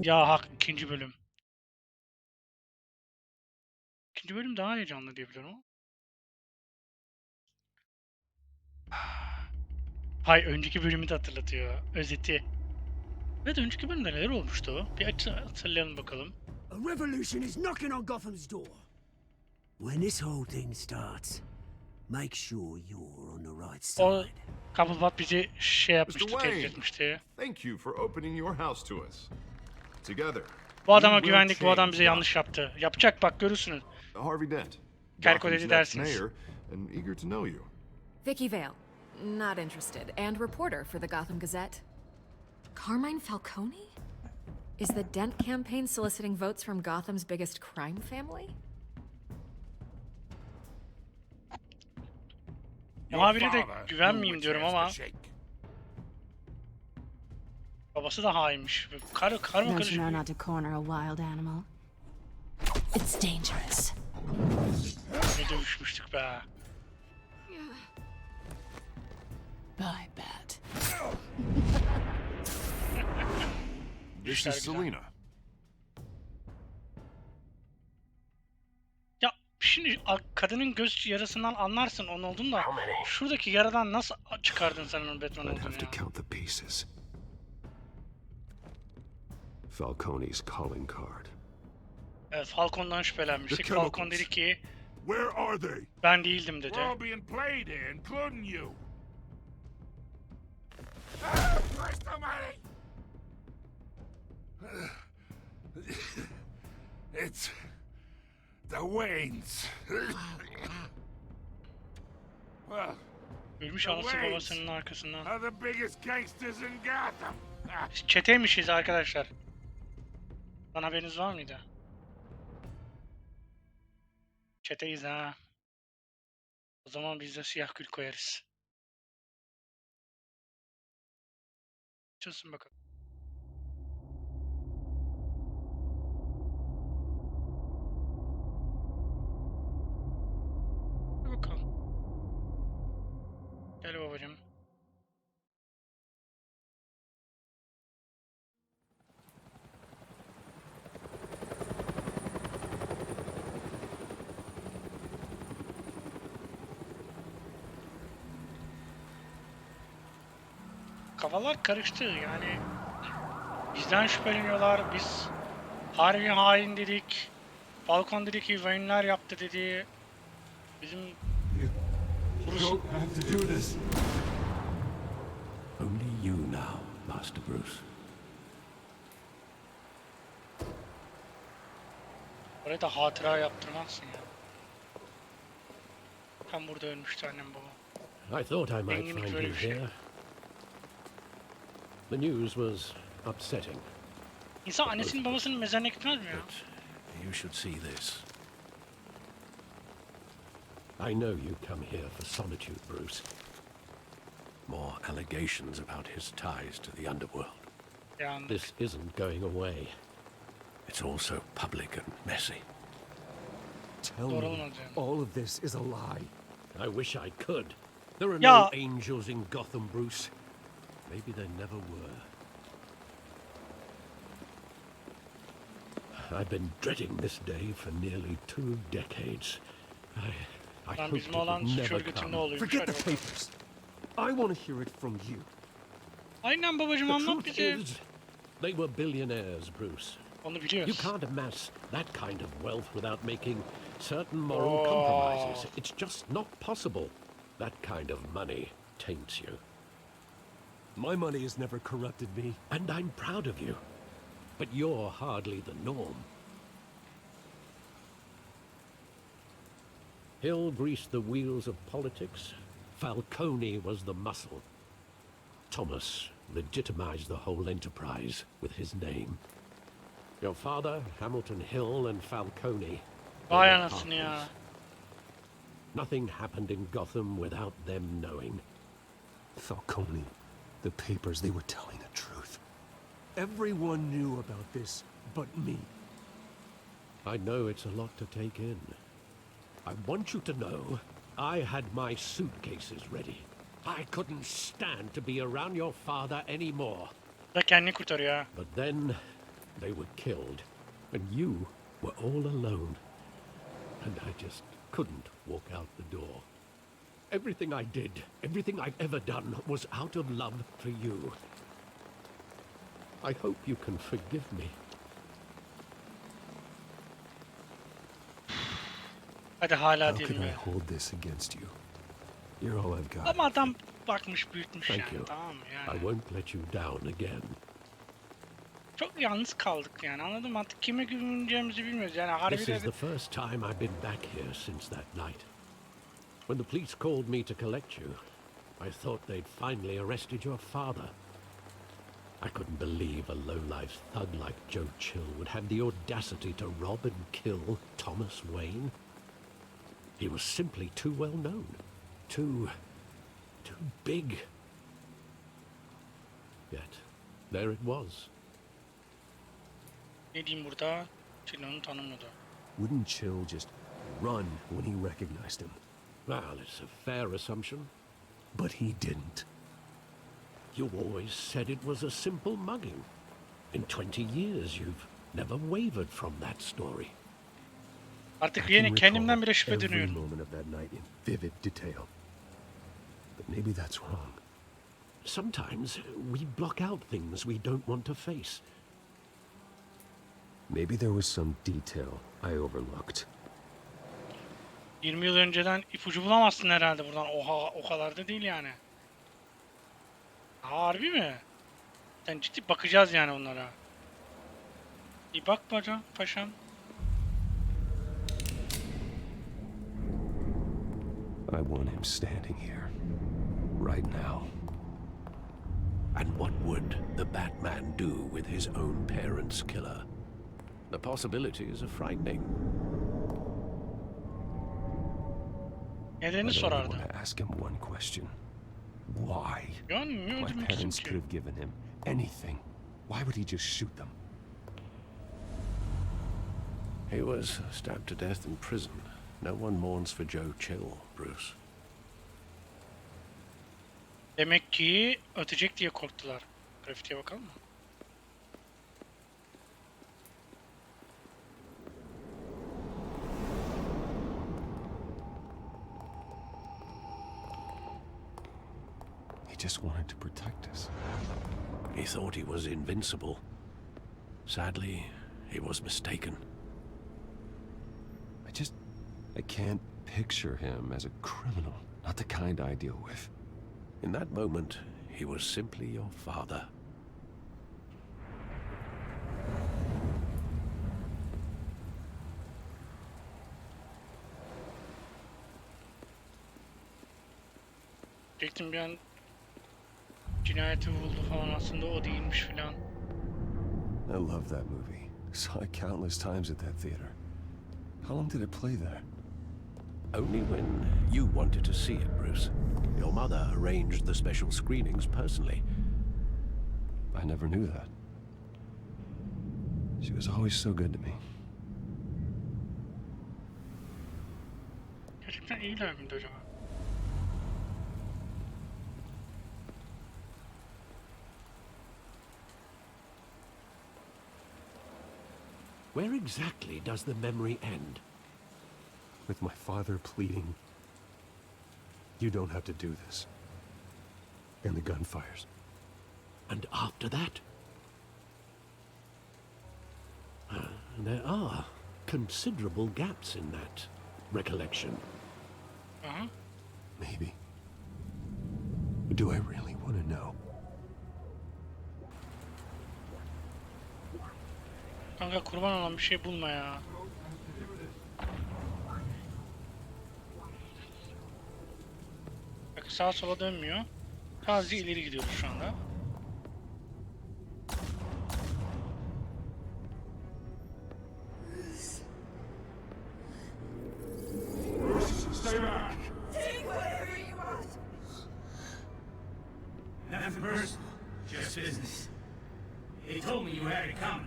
Ya hak ikinci bölüm. İkinci bölüm daha heyecanlı diyebilirim ama. Hay önceki bölümü de hatırlatıyor. Özeti. Evet önceki bölümde neler olmuştu? Bir hatırlayalım bakalım. A revolution is knocking on Gotham's door. When this whole thing starts, make sure you're on the right O side. Cobblepot bizi şey Mr. yapmıştı, tehdit Wayne, etmişti. thank you for opening your house to us. Together, Bu adama we will güvendik, bu adam bize change yanlış yaptı. Yapacak bak görürsünüz. Harvey Dent, Kerko Gotham's dedi next dersiniz. mayor, and eager to know you. Vicky Vale, not interested, and reporter for the Gotham Gazette. Carmine Falcone? Is the Dent campaign soliciting votes from Gotham's biggest crime family? Muhabire de güvenmeyeyim diyorum ama babası da hainmiş. Karma Don't you karışık. know not to corner a wild animal? It's dangerous. Ne dövüşmüştük be. Bye, Bat. This İşler is güzel. Selina. Ya şimdi kadının göz yarasından anlarsın onun olduğunu da şuradaki yaradan nasıl çıkardın sen onun Batman I'd olduğunu have to ya? count the pieces. Falcone's calling card. Evet Falcon'dan şüphelenmiştik. The Falcon chemicals. dedi ki Where are they? ben değildim dedi. We're all being played here, including you. Where's the money? It's the Waynes. Well, Ölmüş anası babasının arkasından. are the biggest gangsters in Gotham. Biz çeteymişiz arkadaşlar. Lan haberiniz var mıydı? Çeteyiz ha. O zaman biz de siyah gül koyarız. Açılsın bakalım. Hadi bakalım. Gel babacığım. Kafalar karıştı yani. Bizden şüpheleniyorlar. Biz Harvey hain dedik. Falcon dedi ki Wayne'ler yaptı dedi. Bizim You don't have to do this. Only you now, Master Bruce. oraya da hatıra yaptırmazsın ya. Tam burada ölmüştü annem babam. I thought I might Enginlik find böyle you bir şey. here. The news was upsetting, İnsan annesinin babasının mezarına gitmez mi ya? but you should see this. I know you come here for solitude, Bruce. More allegations about his ties to the underworld. Yani This isn't going away. It's also public and messy. Tell Doğru me olmadı yani. all of this is a lie. I wish I could. There are Ya- no angels in Gotham, Bruce. Maybe there never were. I've been dreading this day for nearly 2 decades. I Lan hoped bizim it olan would suç never örgütünde come. oluyormuş. Forget Hadi the bakalım. papers. I want to hear it from you. Aynen babacığım The anlat truth bize. is, they were billionaires, Bruce. Onu You biliyoruz. can't amass that kind of wealth without making certain moral Oh. compromises. It's just not possible. That kind of money taints you. My money has never corrupted me. And I'm proud of you. But you're hardly the norm. Hill greased the wheels of politics. Falcone was the muscle. Thomas legitimized the whole enterprise with his name. Your father, Hamilton Hill, and Falcone. they Vay were anasını ya. partners. Nothing happened in Gotham without them knowing. Falcone, the papers, they were telling the truth. Everyone knew about this but me. I know it's a lot to take in. I want you to know I had my suitcases ready. I couldn't stand to be around your father anymore. Da kendini kurtarıyor ha. But then They were killed, and you were all alone. And I just couldn't walk out the door. Everything I did, everything I've ever done, was out of love for you. I hope you can forgive me. Hadi hala How değil can I mi? hold this against you? You're all I've got. Ama adam bakmış büyütmüş Thank yani, you. tamam mı? I Yani. won't let you down again. Çok yalnız kaldık yani, anladın mı? Artık kime güveneceğimizi bilmiyoruz yani, This harbiden. is the first time I've been back here since that night. When the police called me to collect you, I thought they'd finally arrested your father. I couldn't believe a low-life thug like Joe Chill would have the audacity to rob and kill Thomas Wayne. He was simply too well known. Too big. Yet, there it was. Ne diyeyim burada? Chill'onu tanımladı. Wouldn't Chill just run when he recognized him? Well, it's a fair assumption. But he didn't. You always said it was a simple mugging. In 20 years, you've never wavered from that story. Artık I yeni can kendimden bile recall şüphe every dönüyorum. moment of that night in vivid detail. But maybe that's wrong. Sometimes we block out things we don't want to face. Maybe there was some detail I overlooked. 20 yıl önceden ipucu bulamazsın herhalde buradan. Oha, o kadar da değil yani. Harbi mi? Sen ciddi bakacağız yani onlara. Bir bak paşam. I want him standing here. Right now. And what would the Batman do with his own parents' killer? The possibilities are frightening. Nedeni I only sorardı. want to ask him one question. Why? Yani niye My öldürmek parents istiyor could ki? have given him anything. Why would he just shoot them? He was stabbed to death in prison. No one mourns for Joe Chill, Bruce. Demek ki ötecek diye korktular. Grafitiye bakalım mı? He just wanted to protect us. He thought he was invincible. Sadly, he was mistaken. I can't picture him as a criminal. Not the kind I deal with. In that moment, he was simply your father. Diyecektim bir an cinayeti buldu falan, aslında o değilmiş filan. I love that movie. Saw it countless times at that theater. How long did it play there? Only when you wanted to see it, Bruce. Your mother arranged the special screenings personally. I never knew that. She was always so good to me. Gerçekten iyiler miydi acaba? Where exactly does the memory end? With my father pleading, "You don't have to do this." And the gunfires. And after that? There are considerable gaps in that recollection. Aha. Maybe. Do I really want to know? Kanka kurban olan bir şey bulma ya. Bak sağa sola dönmüyor. Sadece ileri gidiyoruz şu anda. Stay back! Take whatever you want. Nothing personal, just business. He told me you had it coming.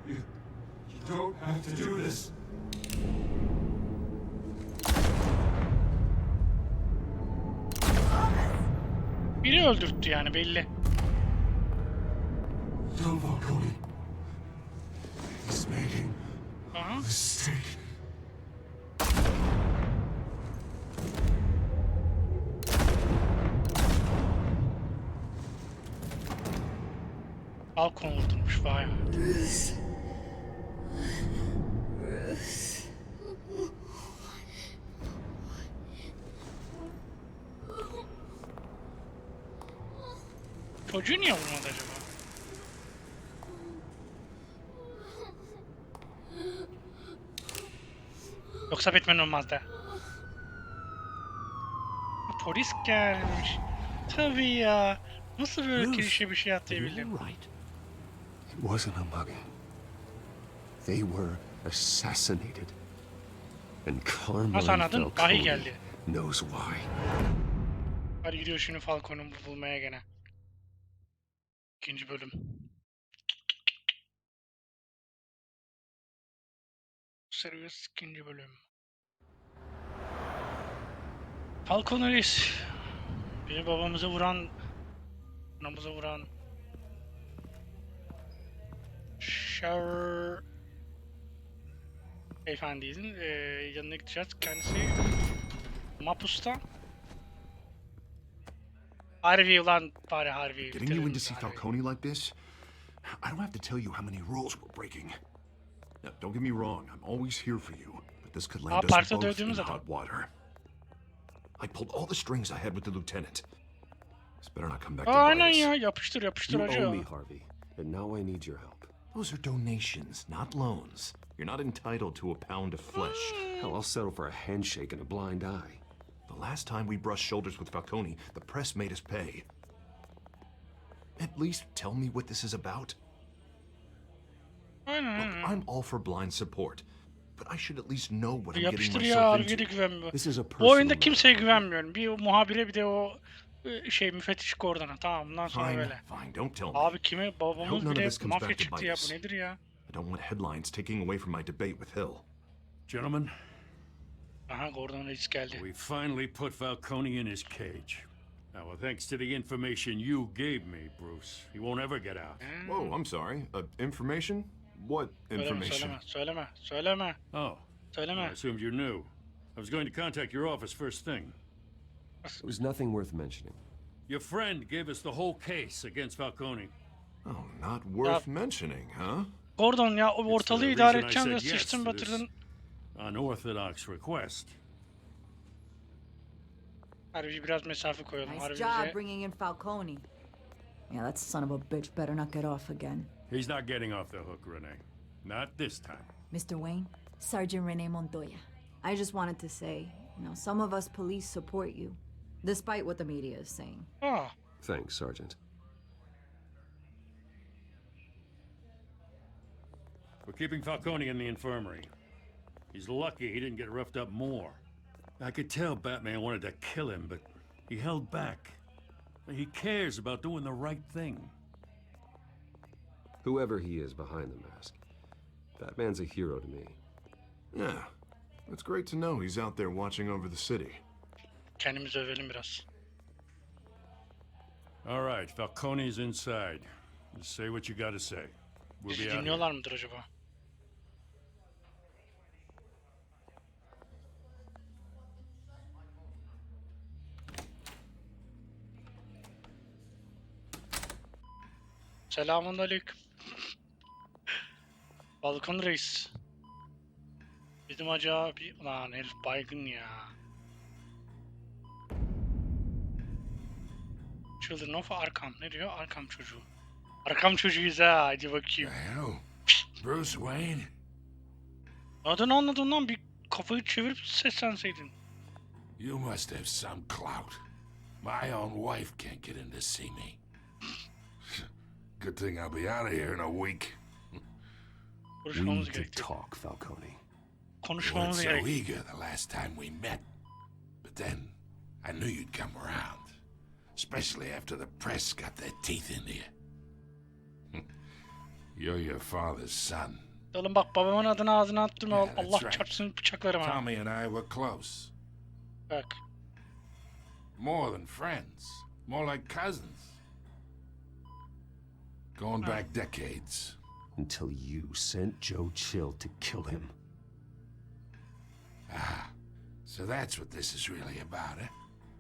You don't have to do this. Biri öldürttü yani, belli. Don't Falcone. He's making Aha. a mistake. Falcon vurdurmuş vay. Çocuğu niye vurmadı acaba? Yoksa Batman olmazdı. Polis gelmiş. Tabii ya. Nasıl böyle kirişe bir şey Are you atlayabildim? all right? It wasn't a mugging. They were assassinated. And Nasıl Carmine anladın? Vahiy Falcone geldi. knows why. Hadi gidiyor şimdi Falcon'u bulmaya gene. İkinci bölüm. Seri ikinci bölüm. Falcon reis. Beni babamıza vuran, anamıza vuran Shower beyefendinin yanına gideceğiz. Kendisi mapusta. Harvey ulan bari Harvey. Getting you in to see Falcone like this? I don't have to tell you how many rules we're breaking. Now, don't get me wrong, I'm always here for you, but this could land us parkta both in dövdüğümüz adam. hot water. I pulled all the strings I had with the lieutenant. This better not come back to Aynen bite us. ya, yapıştır yapıştır You hacı. owe me, Harvey. And now I need your help. Those are donations, not loans. You're not entitled to a pound of flesh. Hell, I'll settle for a handshake and a blind eye. The last time we brushed shoulders with Falcone, the press made us pay. At least tell me what this is about. Look, I'm all for blind support, but I should at least know what I'm getting Yapıştır ya, myself Harvey'e de into. güvenmiyorum. This is a Bu personal oyunda matter. kimseye güvenmiyorum. Bir o muhabire bir de o müfettiş Gordon'a. Tamam, bundan sonra Fine, böyle. fine, don't tell me. Abi kime I hope babamız none of bile this comes mafya back to çıktı bite ya, us. bu nedir ya? I don't want headlines taking away from my debate with Hill. Gentlemen, Aha, Gordon Reis geldi. we finally put Falcone in his cage. Now, thanks to the information you gave me, Bruce, he won't ever get out. Whoa, I'm sorry. Information? What information? Söyleme. Oh, Söyleme. I assumed you knew. I was going to contact your office first thing. It was nothing worth mentioning. Your friend gave us the whole case against Falcone. Oh, not worth mentioning, huh? Gordon ya, It's the ortalığı idare reason I edeceğim de said yes sıçtın to this batırdın. unorthodox request. Harvey biraz mesafe koyalım. Nice Harvey job bize... bringing in Falcone. Yeah, that son of a bitch better not get off again. He's not getting off the hook, Renee. Not this time. Mr. Wayne, Sergeant Rene Montoya. I just wanted to say, some of us police support you, despite what the media is saying. Ah, Thanks, Sergeant. We're keeping Falcone in the infirmary. He's lucky he didn't get roughed up more. I could tell Batman wanted to kill him, but he held back. He cares about doing the right thing. Whoever he is behind the mask, Batman's a hero to me. Yeah. It's great to know he's out there watching over the city. kendimizi övelim biraz. All right, Falcone's inside. Just say what you gotta say. We'll Bizi be out here. dinliyorlar mıdır acaba? Selamünaleyküm. Balkon Reis. Bizim acaba bir... Ulan herif baygın ya. Children of Arkham. Ne diyor? Arkham çocuğu. Arkham çocuğuyuz ha. Hadi bakayım. Hell, Bruce Wayne? Adını anladın lan. Bir kafayı çevirip seslenseydin. You must have some clout. My own wife can't get in to see me. Good thing I'll be out of here in a week. We Konuşmamız need to gerekti. talk, Falcone. You weren't Konuşmamız so gerekti. eager the last time we met. But then, I knew you'd come around. Especially after the press got their teeth into you. You're your father's son. Oğlum bak babamın adını ağzına attırma. Yeah, that's Allah right. çarpsın bıçaklarım ha. Tommy and I were close. Bak. More than friends. More like cousins. Going back decades. until you sent Joe Chill to kill him. Ah, so that's what this is really about, eh?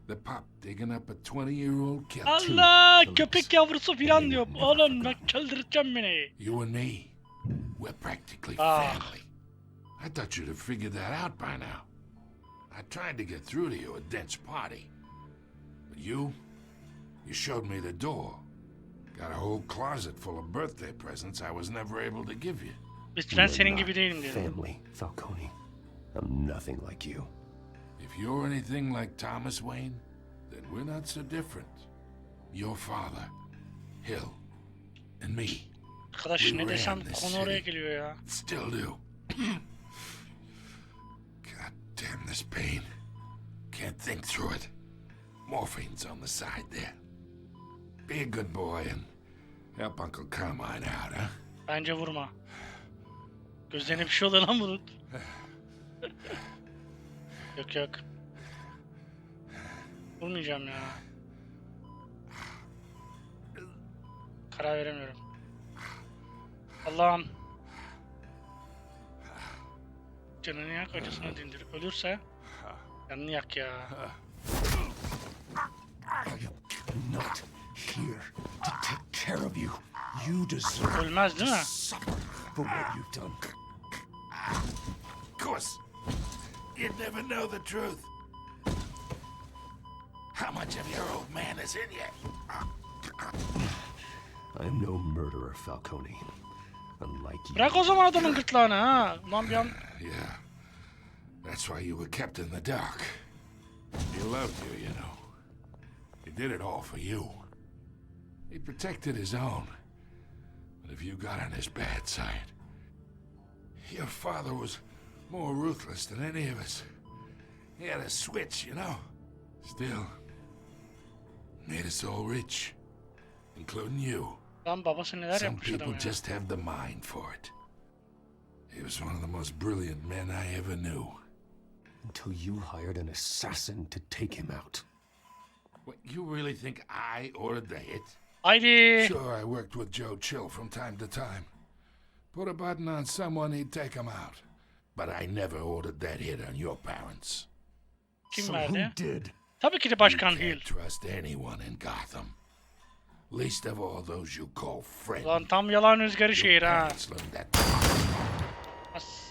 The pup digging up a 20-year-old killer. Allah köpek yavrusu filan diyor. Oğlum bak çıldırtacağım beni. You and me, we're practically family. I thought you'd have figured that out by now. I tried to get through to you at Dent's party. But you showed me the door. Got a whole closet full of birthday presents I was never able to give you. Ben senin gibi değilim diyor. Family, Falcone. I'm nothing like you. If you're anything like Thomas Wayne, then we're not so different. Your father, Hill, and me. Arkadaş ne desem konu oraya geliyor ya. Still do. God damn this pain. Can't think through it. Morphine's on the side there. Be a good boy and help Uncle Carmine out, huh? Bence vurma. Gözlerine bir şey oluyor lan bunun. Yok yok. Vurmayacağım ya. Karar veremiyorum. Allah'ım. Canını yak, acısını dindir. Ölürse canını yak ya. I'm not here to take care of you. You deserve Ölmez değil mi? suffer for what you've done. Of course. You'd never know the truth. How much of your old man is in you? I'm no murderer, Falcone. Unlike you. Bırak o zaman adamın gırtlağını ha. Ulan bir an... Yeah. That's why you were kept in the dark. He loved you, you know. He did it all for you. He protected his own. But if you got on his bad side, your father was more ruthless than any of us. He had a switch, you know. Still, made us all rich, including you. Lan babası neler Some yapmış adam people ya. just have the mind for it. He was one of the most brilliant men I ever knew. Until you hired an assassin to take him out. What, you really think I ordered the hit? Haydi. Sure, I worked with Joe Chill from time to time. Put a button on someone, he'd take him out. But I never ordered that hit on your parents. Kim So verdi? who did? Tabii ki de Başkan You Hill. can't trust anyone in Gotham. Least of all those you call friends. Lan tam yalan rüzgarı Your şehir ha. parents learned that. As-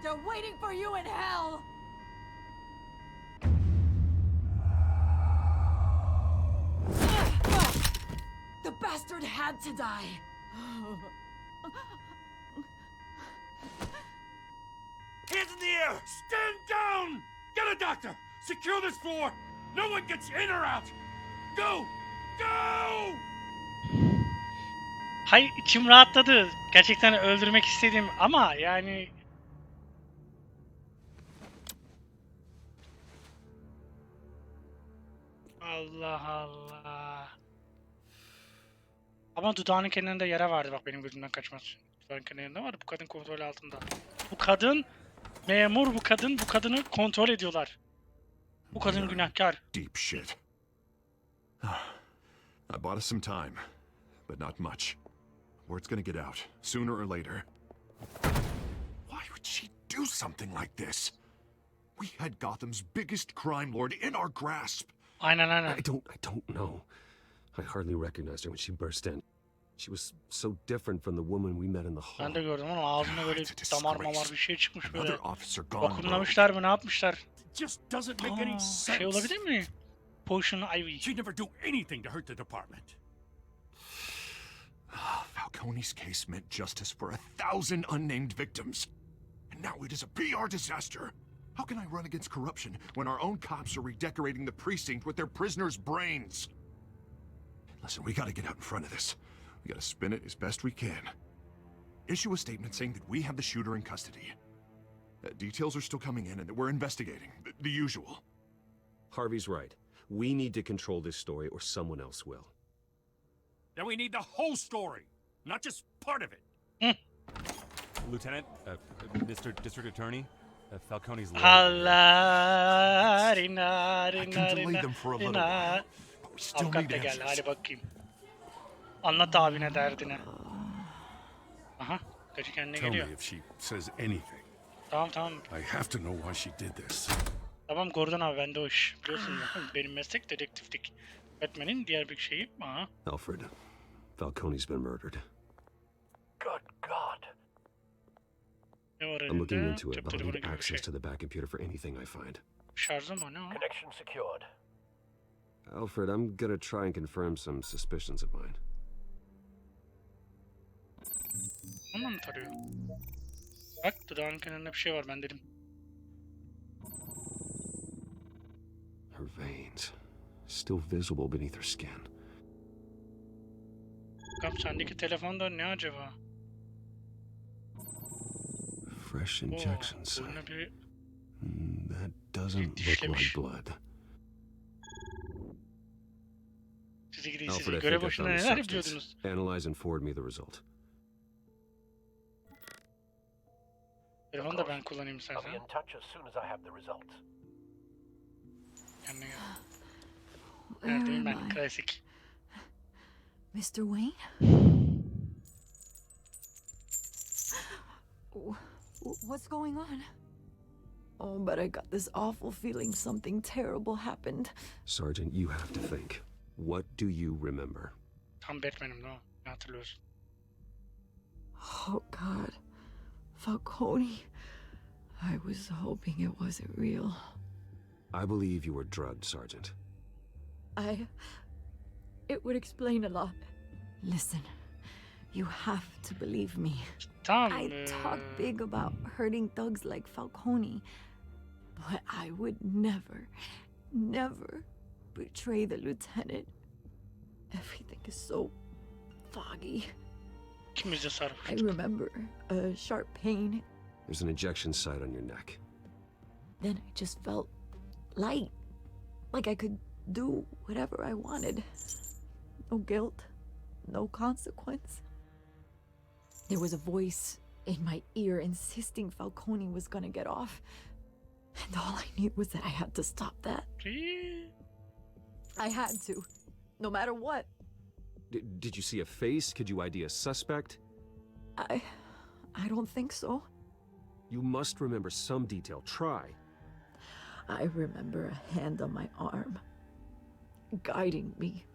They're waiting for you in hell! The bastard had to die! Hands in the air! Stand down! Get a doctor! Secure this floor! No one gets in or out! Go! Go! Hay içim rahatladı. Gerçekten öldürmek istedim ama yani... Allah Allah. Ama dudağının kenarında yara vardı bak benim gözümden kaçmaz. Dudağının kenarında var. Bu kadın kontrol altında. Bu kadın memur, bu kadını kontrol ediyorlar. Bu kadın günahkar. Deep shit. I bought us some time, but not much. Word's gonna get out, sooner or later. Why would she do something like this? We had Gotham's biggest crime lord in our grasp. Aynen aynen. I don't know. I hardly recognized her when she burst in. She was so different from the woman we met in the hall. Ben de gördüm ama ağzına böyle It's a damar disgrace. mamar bir şey çıkmış böyle. Another officer gone rogue. Vakumlamışlar mı ne yapmışlar? Just doesn't make any sense. Şey olabilir mi? Potion Ivy. She'd never do anything to hurt the department. Falcone's case meant justice for 1,000 unnamed victims. And now it is a PR disaster. How can I run against corruption when our own cops are redecorating the precinct with their prisoners' brains? Listen, we gotta get out in front of this. We gotta spin it as best we can. Issue a statement saying that we have the shooter in custody. Details are still coming in and that we're investigating. The usual. Harvey's right. We need to control this story or someone else will. Then we need the whole story, not just part of it. Lieutenant, Mr. District Attorney, Falcone's lawyer. Allah rina I can rina delay rina them for a little rina. while, but we still Avukat need da geldi answers. hadi bakayım. Anlat abine derdini. Aha, gacı kendine Tell me geliyor. if she says anything. Tamam. I have to know why she did this. Tamam Gordon abi, bende o iş. Biliyorsun ya, benim meslek dedektiflik. Batman'in diğer bir şeyi. Aha. Alfred, Falcone's been murdered. Good God. Ne var I'm looking elinde? into it, Cep but I'll telefonu need gibi bir şey. access to the back computer for anything I find. Şarjı mı ne o? Connection secured. Alfred, I'm gonna try and confirm some suspicions of mine. Onunla mı tarıyor? Bak dudağının kenarında bir şey var, ben dedim. Her veins, still visible beneath her skin. Bakalım sendeki telefonda ne acaba? Fresh injection site. Burnuna bir That doesn't look like dişlemiş. blood. Sizi gidin Alfred, sizi. I Görev think I başında found the neler substance. yapıyordunuz? Analyze and forward me the result. Telefonu da ben kullanayım I'll be istersen. in touch as soon as I have the results. Kendine gel. Where Neredeyim am ben? I? Klasik. Mr. Wayne? What's going on? Oh, but I got this awful feeling something terrible happened. Sergeant, you have to think. What do you remember? Tam Batman'im ne o? Ne hatırlıyorsun? Oh, God. Falcone. I was hoping it wasn't real. I believe you were drugged, Sergeant. It would explain a lot. Listen, you have to believe me. Tamam. I talk big about hurting thugs like Falcone, but I would never, never betray the lieutenant. Everything is so foggy. İkimiz de sarhoş. I remember a sharp pain, There's an injection site on your neck. then I just felt light, like I could do whatever I wanted. No guilt, no consequence. There was a voice in my ear insisting Falcone was gonna get off. And all I knew was that I had to stop that. I had to, no matter what. Did you see a face? Could you ID a suspect? I don't think so. You must remember some detail. Try. I remember a hand on my arm, guiding me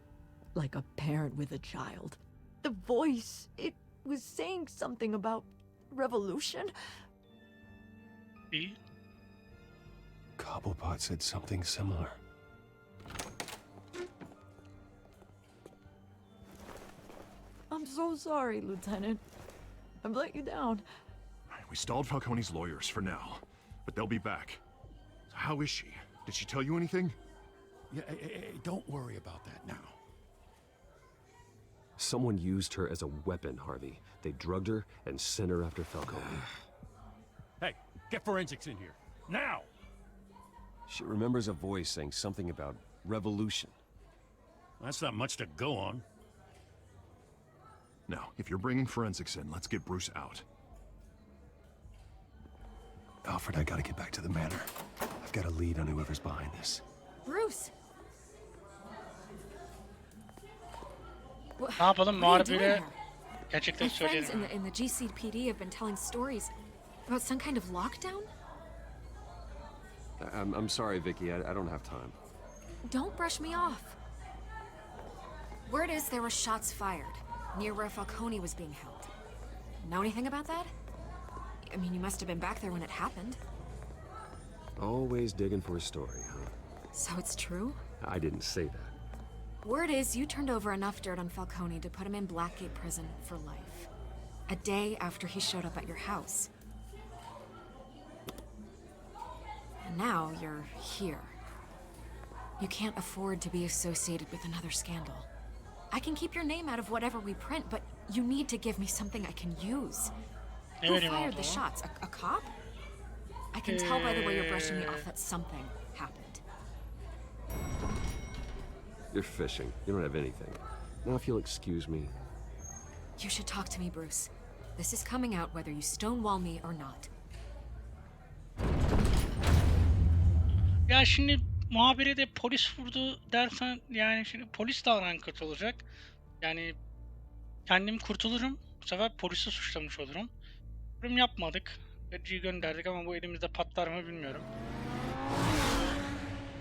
like a parent with a child. The voice, it was saying something about revolution. İyi. Cobblepot said something similar. I'm so sorry, Lieutenant. I've let you down. We stalled Falcone's lawyers for now, but they'll be back. So how is she? Did she tell you anything? Yeah, hey, don't worry about that now. Someone used her as a weapon, Harvey. They drugged her and sent her after Falcone. Hey, get forensics in here. Now! She remembers a voice saying something about revolution. That's not much to go on. Now, if you're bringing forensics in, let's get Bruce out. Alfred, I gotta get back to the manor. I've got a lead on whoever's behind this. Bruce! Ne yapalım? What are you doing Muharebire here? gerçekten My friends söyleyelim. in the GCPD have been telling stories about some kind of lockdown. I'm sorry, Vicky. I don't have time. Don't brush me off. Word is there were shots fired near where Falcone was being held. Know anything about that? I mean, you must have been back there when it happened. Always digging for a story, huh? So it's true? I didn't say that. Word is you turned over enough dirt on Falcone to put him in Blackgate Prison for life. A day after he showed up at your house. And now you're here. You can't afford to be associated with another scandal. I can keep your name out of whatever we print, but you need to give me something I can use. Who fired the shots? A cop? I can tell by the way you're brushing me off that something happened. You're fishing. You don't have anything. Now, if you'll excuse me. You should talk to me, Bruce. This is coming out whether you stonewall me or not. Ya şimdi muhabire de polis vurdu dersen, yani şimdi polis de aran kötü olacak. Yani kendim kurtulurum Bu sefer polisi suçlamış olurum. Bölüm yapmadık. Edge'yi gönderdik ama bu elimizde patlar mı bilmiyorum.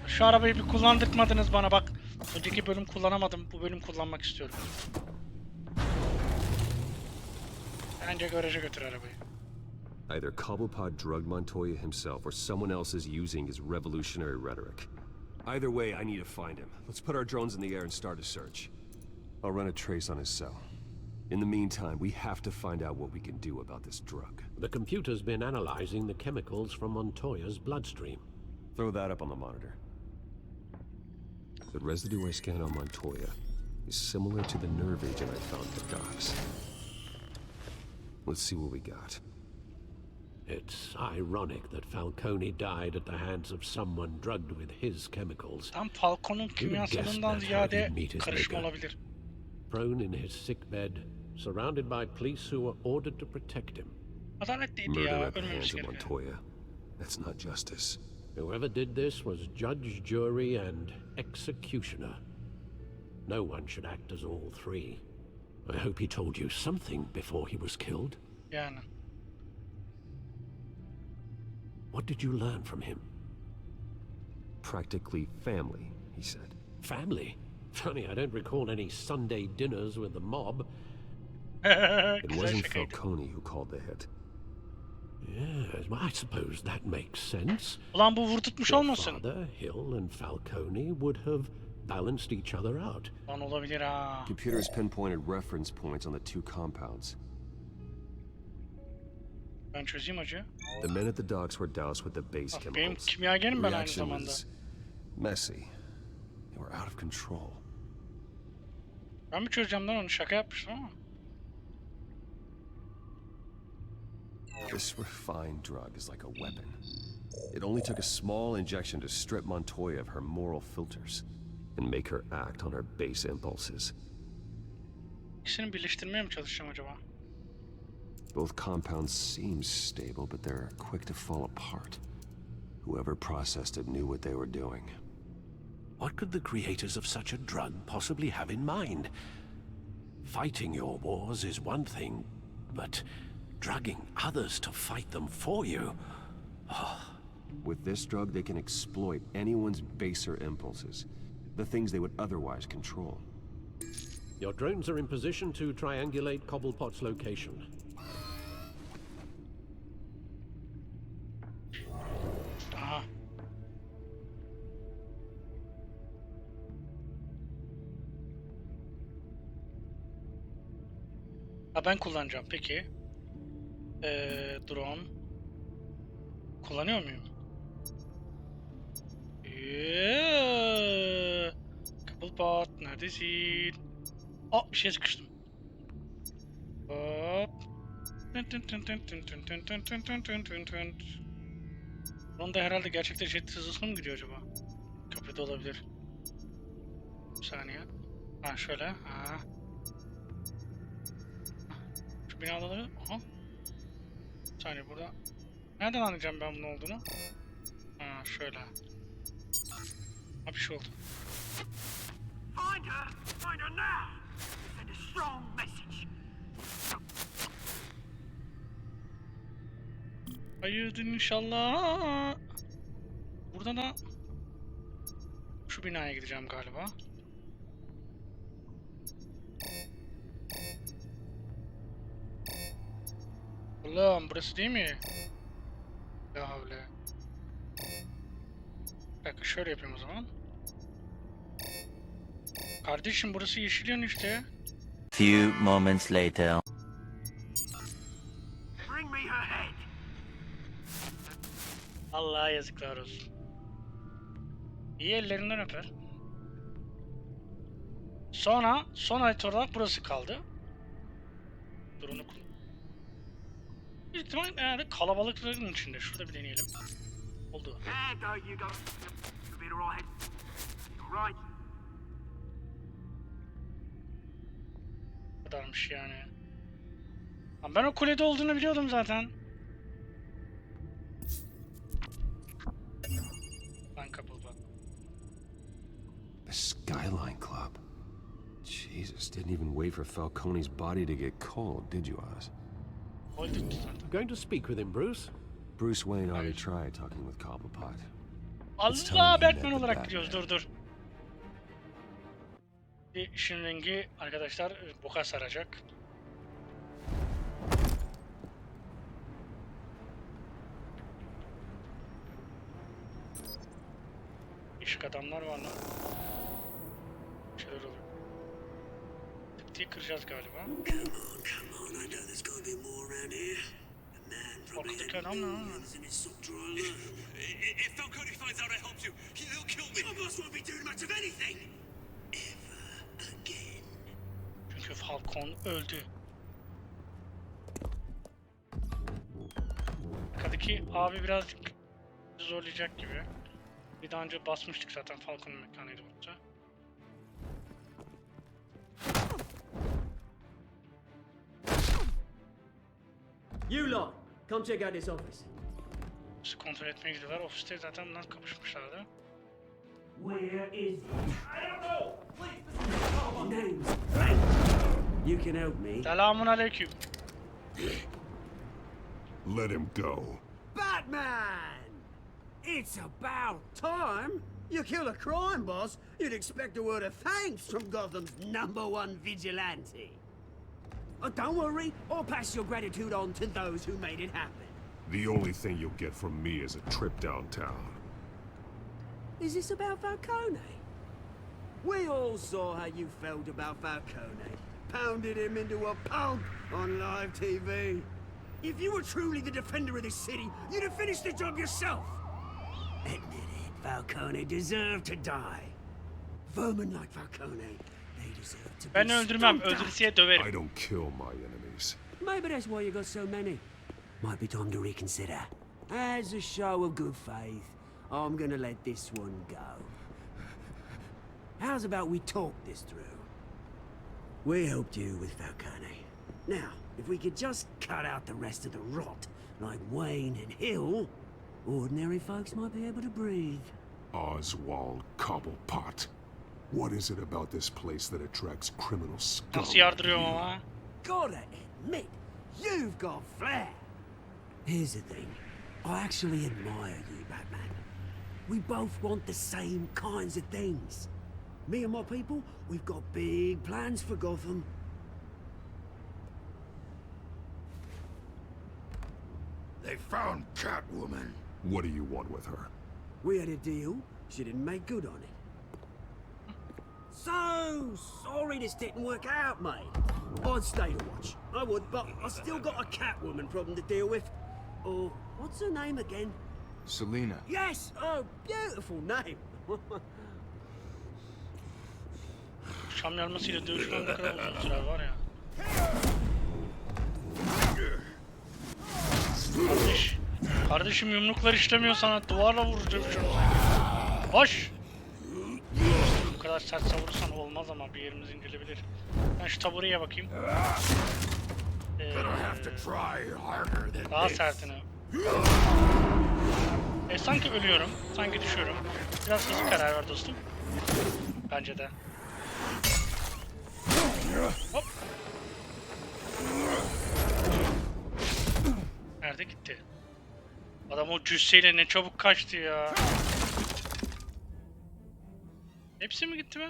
Şu arabayı bir kullandırtmadınız bana bak. Önceki bölüm kullanamadım. Bu bölüm kullanmak istiyorum. Bence garaja götür arabayı. Either Cobblepot drugged Montoya himself or someone else is using his revolutionary rhetoric. Either way, I need to find him. Let's put our drones in the air and start a search. I'll run a trace on his cell. In the meantime, we have to find out what we can do about this drug. The computer's been analyzing the chemicals from Montoya's bloodstream. Throw that up on the monitor. The residue I scanned on Montoya is similar to the nerve agent I found at the docks. Let's see what we got. It's ironic that Falcone died at the hands of someone drugged with his chemicals. Tam Falcone'un kimyasalından ziyade karışma olabilir. Prone in his sick bed, surrounded by police who were ordered to protect him. Adaletliydi Murder ya, at the ölmemiş hands of gerekiyor. Montoya. That's not justice. Whoever did this was judge, jury, and executioner. No one should act as all three. I hope he told you something before he was killed. Yani. What did you learn from him? Practically family, he said. Family? Funny, I don't recall any Sunday dinners with the mob. It wasn't Falcone who called the hit. Yes, well, I suppose that makes sense. Ulan bu vurdurtmuş Your olmasın? father, Hill, and Falcone would have balanced each other out. Lan olabilir ha. Computers pinpointed reference points on the two compounds. Ben çözeyim hacı. The men at the docks were doused with the base Bak, benim chemicals. kimyagerim ben aynı Reaction zamanda. was messy. They were out of control. Ben mi çözeceğim lan onu? Şaka yapmıştım ama. This refined drug is like a weapon. It only took a small injection to strip Montoya of her moral filters and make her act on her base impulses. İkisini birleştirmeye mi çalışacağım acaba? Both compounds seem stable, but they're quick to fall apart. Whoever processed it knew what they were doing. What could the creators of such a drug possibly have in mind? Fighting your wars is one thing, but drugging others to fight them for you? With this drug, they can exploit anyone's baser impulses, the things they would otherwise control. Your drones are in position to triangulate Cobblepot's location. Aha. Ha, ben kullanacağım peki. Drone. Kullanıyor muyum? Cobblepot neredesin? Oh, bir şeye sıkıştım. Hop. Drone da herhalde gerçekten jet hızlı mı gidiyor acaba? Köprüde olabilir. Bir saniye. Ha şöyle. Ha. Şu binaları. Aha. Bir saniye burada. Nereden anlayacağım ben bunun olduğunu? Ha şöyle. Ha bir şey oldu. Find her! Find her now! Send a strong message. Hayırdır inşallah. Burada da şu binaya gideceğim galiba. Oğlum burası değil mi? Ya öyle. Bir dakika şöyle yapayım o zaman. Kardeşim burası yeşil yan işte. Few moments later. Bring me her head. Allah'a yazıklar olsun. İyi ellerinden öper. Sonra son harita olarak burası kaldı. Dur onu kullan. Büyük ihtimal herhalde kalabalıkların içinde. Şurada bir deneyelim. Oldu. There go, you go. You'll be alright. Alright. Bu kadarmış yani. Ama ben o kulede olduğunu biliyordum zaten. Ben kapıldım. The Skyline Club. Jeez. Jesus, didn't even wait for Falcone's body to get cold, did you, Oz? Going to speak with him, Bruce? Bruce Wayne already tried talking with Cobblepot. Allah, Batman olarak gidiyoruz. Dur. İşin rengi arkadaşlar boka saracak. Işık adamlar var lan. Şeyler oluyor. Tık diye kıracağız galiba. Korkudaki adam ne lan? If Falcone finds out I helped you, he'll kill me. My boss won't be doing much of anything. Ever again. Çünkü Falcon öldü. Arkadaki abi birazcık zorlayacak gibi. Bir daha önce basmıştık zaten, Falcon'un mekanıydı burada. You lot, come check out this office. Bizi kontrol etmeye gidiyorlar. Ofiste zaten bundan kapışmışlardı. Where is he? I don't know. Please, names. You can help me. Selamun aleyküm. Let him go. Batman! It's about time. You kill a crime boss, you'd expect a word of thanks from Gotham's #1 vigilante. Don't worry, I'll pass your gratitude on to those who made it happen. The only thing you'll get from me is a trip downtown. Is this about Falcone? We all saw how you felt about Falcone. Pounded him into a pulp on live TV. If you were truly the defender of this city, you'd have finished the job yourself. Admit it, Falcone deserved to die. Vermin like Falcone, they deserve to be Ben öldürmem, stomped out. öldürürseye döverim. I don't kill my enemies. Maybe that's why you got so many. Might be time to reconsider. As a show of good faith, I'm gonna let this one go. How's about we talk this through? We helped you with Falcone. Now, if we could just cut out the rest of the rot, like Wayne and Hill, ordinary folks might be able to breathe. Oswald Cobblepot. What is it about this place that attracts criminal scum? Nasıl yardırıyorum ama? Gotta admit, you've got flair. Here's the thing. I actually admire you, Batman. We both want the same kinds of things. Me and my people, we've got big plans for Gotham. They found Catwoman. What do you want with her? We had a deal. She didn't make good on it. So sorry this didn't work out, mate. I'd stay to watch. I would, but I still got a Catwoman problem to deal with. Oh, what's her name again? Selina. Yes! Oh, beautiful name. Şam yarmasıyla dövüşmem ne kadar uzun sürer var ya. Kardeşim yumruklar işlemiyor sana, duvarla vuracağım şunu. Hoş! Bu kadar sert savurursan olmaz ama bir yerimiz incelebilir. Ben şu tabureye bakayım. Daha sertini. Sanki ölüyorum, sanki düşüyorum. Biraz hızlı karar ver dostum. Bence de. Hop. Nerede gitti? Adam o cüsseyle ne çabuk kaçtı ya. Hepsi mi gitti be?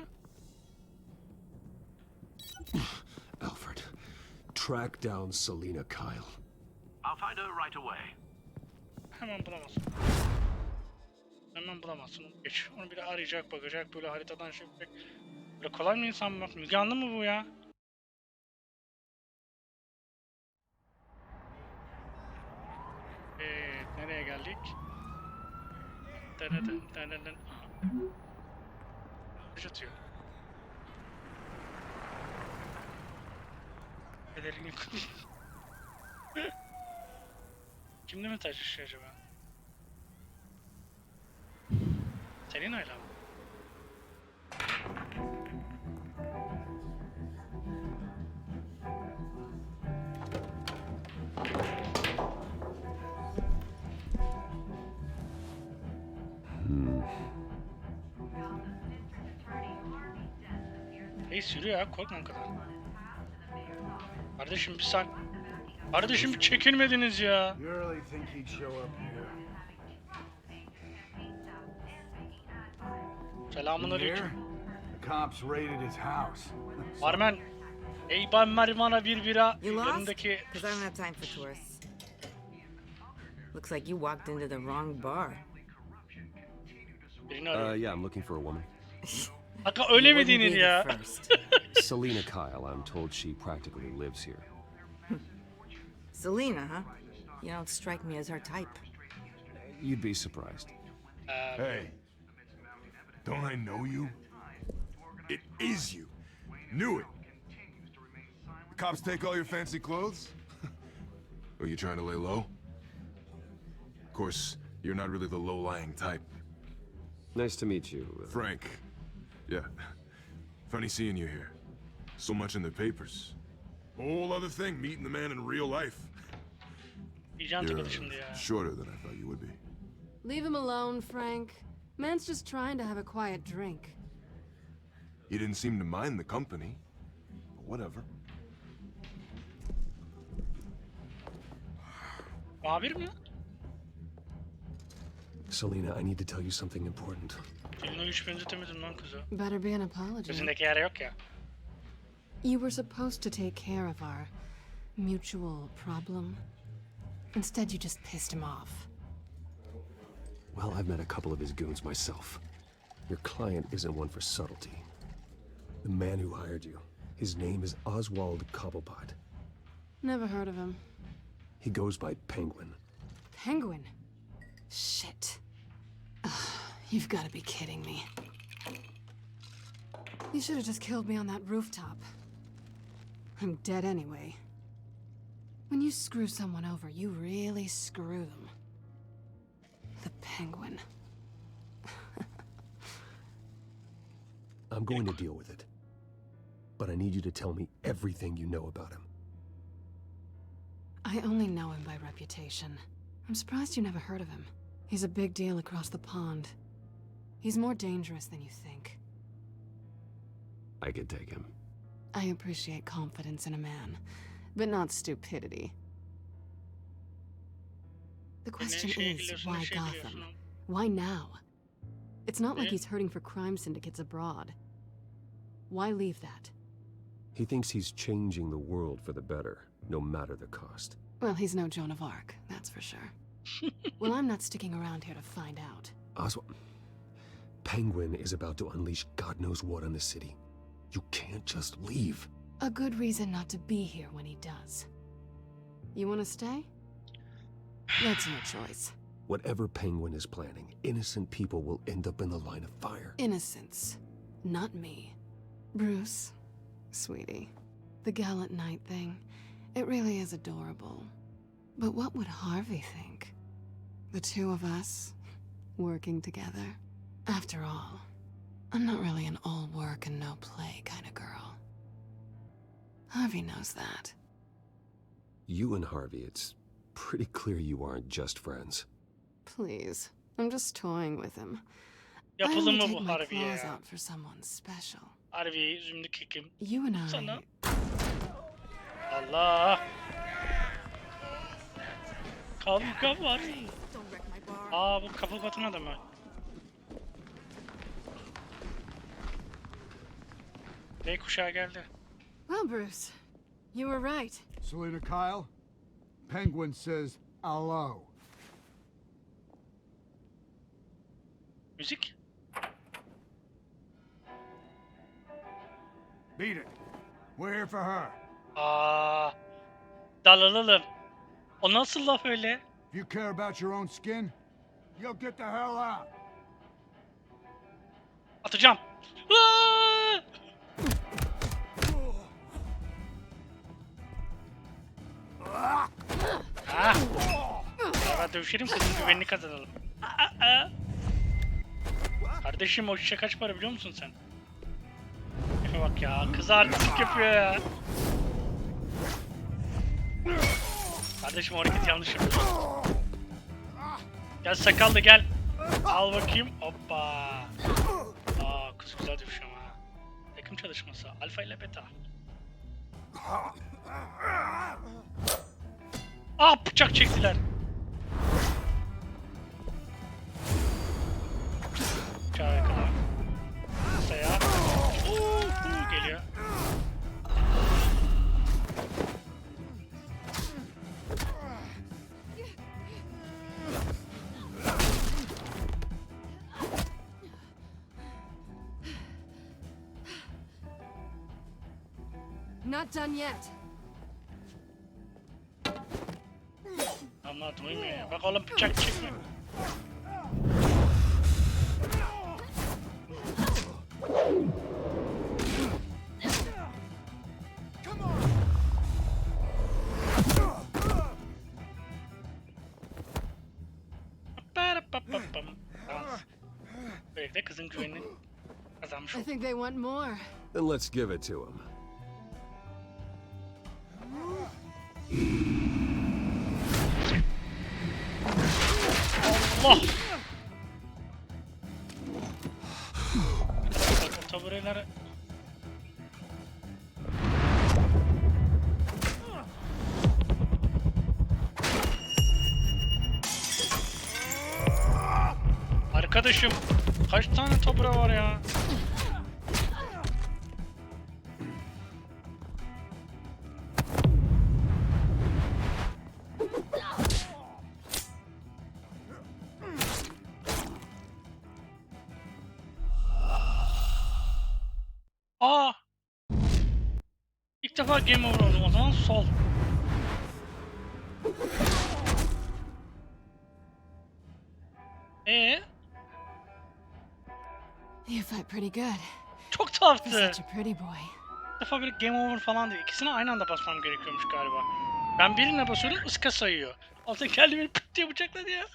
Alfred, track down Selina Kyle. I'll find her right away. Hemen bulamazsın. Hemen bulamazsın. Geç. Onu biri arayacak, bakacak, böyle haritadan şey yapacak. Böyle kolay mı insan bak? Müge Anlı mı bu ya? Evet, nereye geldik? Denedin. Aha. Atıyor. Pelerin yukarı. Kimde mi taşışıyor acaba? Senin öyle mi? Hey sürüyor ya, korkma o kadar. Kardeşim bir sen... Kardeşim bir çekinmediniz ya. Selamünaleyküm. Barmen. Ey ben bana bir bira. You lost? Yanındaki... Because I don't have time for tourists. Looks like you walked into the wrong bar. Birini arıyor. Yeah, I'm looking for a woman. Hakka öyle mi denir ya? Selena Kyle, I'm told she practically lives here. Selena, huh? You don't strike me as her type. You'd be surprised. Hey, don't I know you? It is you. Knew it. The cops take all your fancy clothes? Are you trying to lay low? Of course, you're not really the low-lying type. Nice to meet you. Frank. Yeah. Funny seeing you here. So much in the papers. Whole other thing, meeting the man in real life. You're shorter than I thought you would be. Leave him alone, Frank. Man's just trying to have a quiet drink. He didn't seem to mind the company. But whatever. Muhabir mi? Selena, I need to tell you something important. Dilini hiç benzetemedim lan kıza. Better be an apology. Gözündeki yer yok ya. You were supposed to take care of our mutual problem. Instead, you just pissed him off. Well, I've met a couple of his goons myself. Your client isn't one for subtlety. The man who hired you, his name is Oswald Cobblepot. Never heard of him. He goes by Penguin. Penguin? Shit. Ugh, you've got to be kidding me. You should have just killed me on that rooftop. I'm dead anyway. When you screw someone over, you really screw them. The Penguin. I'm going to deal with it. But I need you to tell me everything you know about him. I only know him by reputation. I'm surprised you never heard of him. He's a big deal across the pond. He's more dangerous than you think. I could take him. I appreciate confidence in a man, but not stupidity. The question is, why Gotham? Why now? It's not like he's hurting for crime syndicates abroad. Why leave that? He thinks he's changing the world for the better, no matter the cost. Well, he's no Joan of Arc, that's for sure. Well, I'm not sticking around here to find out. Oswald, Penguin is about to unleash God knows what on the city. You can't just leave. A good reason not to be here when he does. You want to stay? That's your choice. Whatever Penguin is planning, innocent people will end up in the line of fire. Innocence, not me. Bruce, sweetie, the gallant knight thing, it really is adorable. But what would Harvey think? The two of us, working together? After all, I'm not really an all work and no play kind of girl. Harvey knows that. You and Harvey, it's pretty clear you aren't just friends. Please, I'm just toying with him. Yapılır mı I bu only take my Harvey'ye claws ya? out for someone special. Harvey zümrüt kim? You and I... Sana. Allah. Kavga var. Aa bu kapı batın adamı. Bey kuşağı geldi. Well, Bruce, you were right. Selena Kyle, Penguin says hello. Müzik? Beat it. We're here for her. Aa, dalalım. O nasıl laf öyle? If you care about your own skin, you'll get the hell out. Atacağım. Aa! Ah! Sonra dövüşelim, kızın güvenini kazanalım. Kardeşim o şişe kaç para biliyor musun sen? Efe bak ya, kız artistik yapıyor ya. Kardeşim o hareket yanlış yapıyor. Gel sakallı gel. Al bakayım. Hoppa. Aa kız güzel dövüşüyor ama. Takım çalışması. Alfa ile beta. Bıçak çektiler. Bıçağa yakala. Masaya. Geliyor. Not done yet. Ama duymuyor ya. Bak oğlum bıçak çekme. Böylelikle kızın güvenini kazanmış I olduk. think they want more. Then let's give it to him. Allah! Bakın tabureleri. Arkadaşım, kaç tane tabure var ya? İlk defa game over oldum, o zaman sol. You fight pretty good. Çok tuhaftı. You're such a pretty boy. İlk defa bir game over falan değil. İkisini aynı anda basmam gerekiyormuş galiba. Ben birine basıyorum, ıska sayıyor. Altın geldi beni pıt diye bıçakladı ya.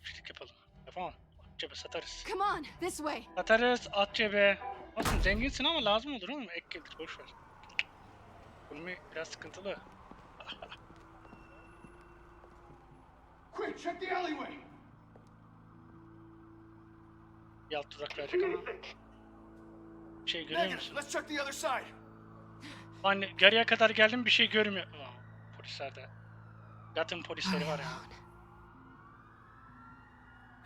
Üçlük yapalım. Yapamam. At cebe satarız. Come on, this way. Satarız, at cebe. Aslında zenginsin ama lazım olur oğlum. Ek gelir, boşver. Bunun biraz sıkıntılı. Quick, check the alleyway. Bir alt durak verecek ama. Bir şey görüyor musun? Let's check the other side. Anne, geriye kadar geldim bir şey görmüyor. Polislerde. Gotham polisleri var ya.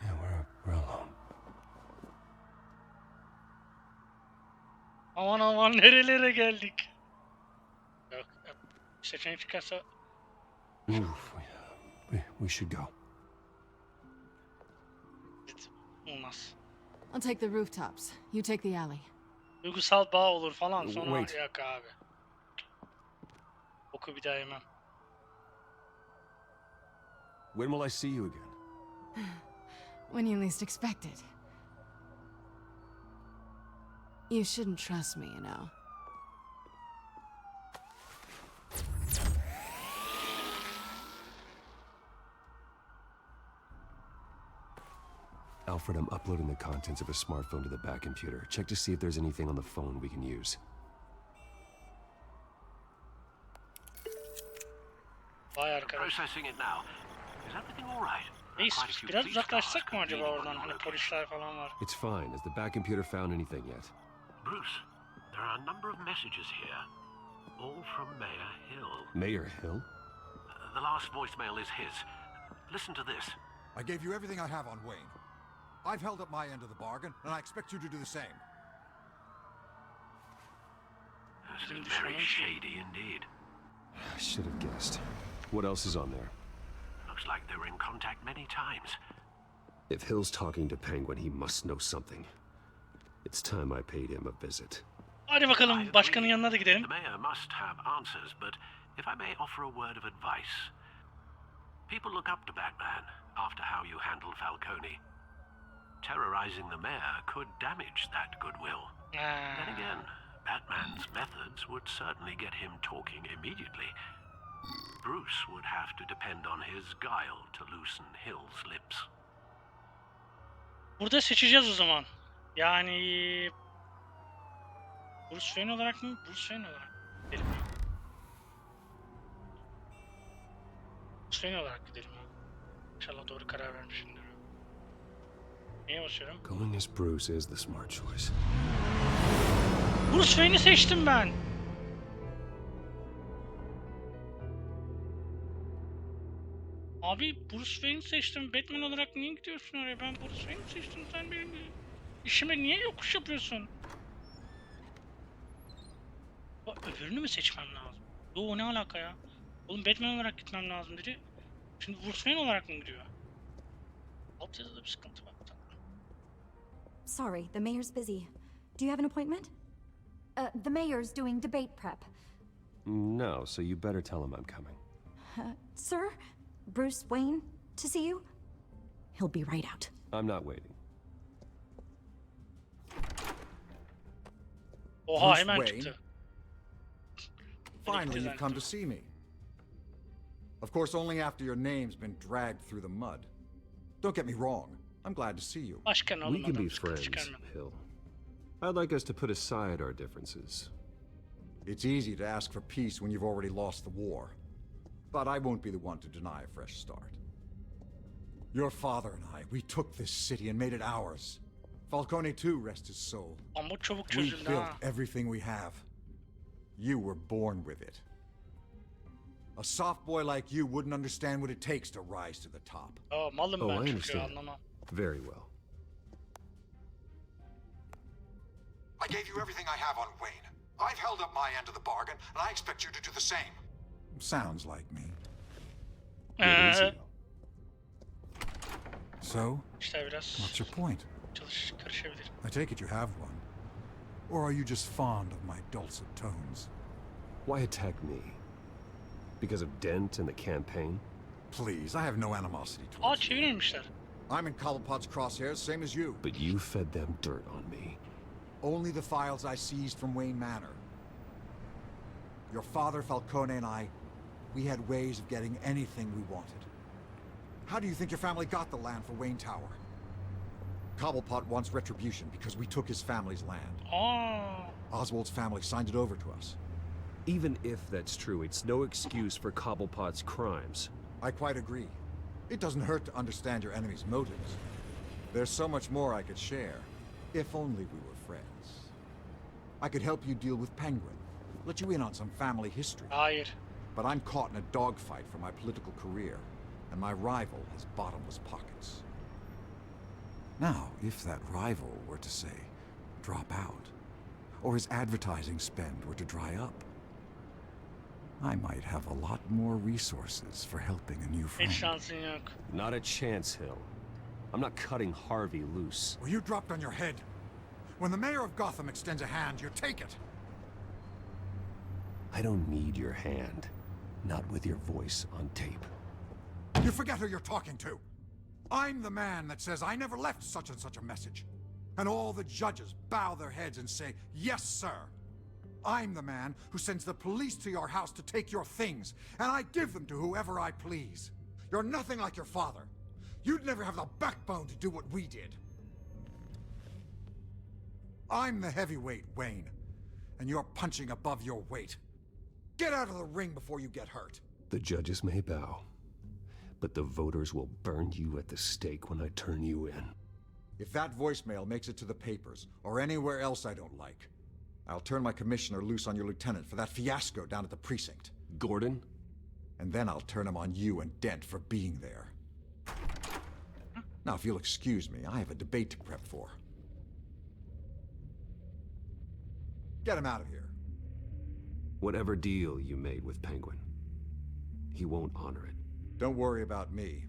Yeah, we're alone. Aman aman nerelere geldik. Yok, seçenek çıkarsa Oof, we should go. olmaz. I'll take the rooftops. You take the alley. Duygusal bağ olur falan sonra Wait. yok abi. Oku bir daha yemem. When will I see you again? When you least expect it. You shouldn't trust me, you know. Alfred, I'm uploading the contents of a smartphone to the back computer. Check to see if there's anything on the phone we can use. Vay arkadaş. Processing it now. Is everything all right? Reis biraz uzaklaşsak mı acaba oradan? Hani polisler falan var. It's fine. Has the back computer found anything yet? Bruce, there are a number of messages here. All from Mayor Hill. Mayor Hill? The last voicemail is his. Listen to this. I gave you everything I have on Wayne. I've held up my end of the bargain, and I expect you to do the same. This is very shady indeed. I should have guessed. What else is on there? Looks like they were in contact many times. If Hill's talking to Penguin, he must know something. It's time I paid him a visit. Hadi bakalım başkanın yanına da gidelim. The mayor must have answers, but if I may offer a word of advice. People look up to Batman after how you handled Falcone. Terrorizing the mayor could damage that goodwill. Then again, Batman's methods would certainly get him talking immediately. Bruce would have to depend on his guile to loosen Hill's lips. Burada seçeceğiz o zaman. Yani Bruce Wayne olarak mı? Bruce Wayne olarak gidelim. Bruce Wayne olarak gidelim. İnşallah doğru karar vermişimdir. Neye basıyorum? Going as Bruce is the smart choice. Bruce Wayne'i seçtim ben. Abi Bruce Wayne'i seçtim. Batman olarak niye gidiyorsun oraya? Ben Bruce Wayne'i seçtim. Sen benim işime niye yokuş yapıyorsun? Öbürünü mü seçmem lazım? Yo ne alaka ya? Oğlum Batman olarak gitmem lazım dedi. Şimdi Bruce Wayne olarak mı gidiyor? Alt yazıda bir sıkıntı var. Sorry, the mayor's busy. Do you have an appointment? The mayor's doing debate prep. No, so you better tell him I'm coming. Sir? Bruce Wayne to see you? He'll be right out. I'm not waiting. Oha Bruce hemen Wayne? çıktı. Finally, you've come to see me. Of course, only after your name's been dragged through the mud. Don't get me wrong. I'm glad to see you. We can be friends, Hill. I'd like us to put aside our differences. It's easy to ask for peace when you've already lost the war. But I won't be the one to deny a fresh start. Your father and I, we took this city and made it ours. Falcone too, rest his soul. Ama çabuk We çözüldü built ha. everything we have. You were born with it. A soft boy like you wouldn't understand what it takes to rise to the top. Aa malım Oh, ben I çünkü understand. anlamam. Very well. I gave you everything I have on Wayne. I've held up my end of the bargain, and I expect you to do the same. Sounds like me. So, İşte biraz what's your point? karışabilir. I take it you have one. Or are you just fond of my dulcet tones? Why attack me? Because of Dent and the campaign? Please, I have no animosity Aa towards you. çevirmemişler. I'm in Cobblepot's crosshairs, same as you. But you fed them dirt on me. Only the files I seized from Wayne Manor. Your father, Falcone, and I, we had ways of getting anything we wanted. How do you think your family got the land for Wayne Tower? Cobblepot wants retribution because we took his family's land. Aa. Oswald's family signed it over to us. Even if that's true, it's no excuse for Cobblepot's crimes. I quite agree. It doesn't hurt to understand your enemy's motives. There's so much more I could share, if only we were friends. I could help you deal with Penguin, let you in on some family history. Hayır. But I'm caught in a dogfight for my political career, and my rival has bottomless pockets. Now, if that rival were to say, drop out, or his advertising spend were to dry up, I might have a lot more resources for helping a new friend. Hiç şansın yok. Not a chance, Hill. I'm not cutting Harvey loose. Well, you dropped on your head. When the mayor of Gotham extends a hand, you take it. I don't need your hand. Not with your voice on tape. You forget who you're talking to. I'm the man that says I never left such and such a message. And all the judges bow their heads and say, yes, sir. I'm the man who sends the police to your house to take your things, and I give them to whoever I please. You're nothing like your father. You'd never have the backbone to do what we did. I'm the heavyweight, Wayne, and you're punching above your weight. Get out of the ring before you get hurt. The judges may bow, but the voters will burn you at the stake when I turn you in. If that voicemail makes it to the papers, or anywhere else I don't like, I'll turn my commissioner loose on your lieutenant for that fiasco down at the precinct. Gordon? And then I'll turn him on you and Dent for being there. Now, if you'll excuse me, I have a debate to prep for. Get him out of here. Whatever deal you made with Penguin, he won't honor it. Don't worry about me.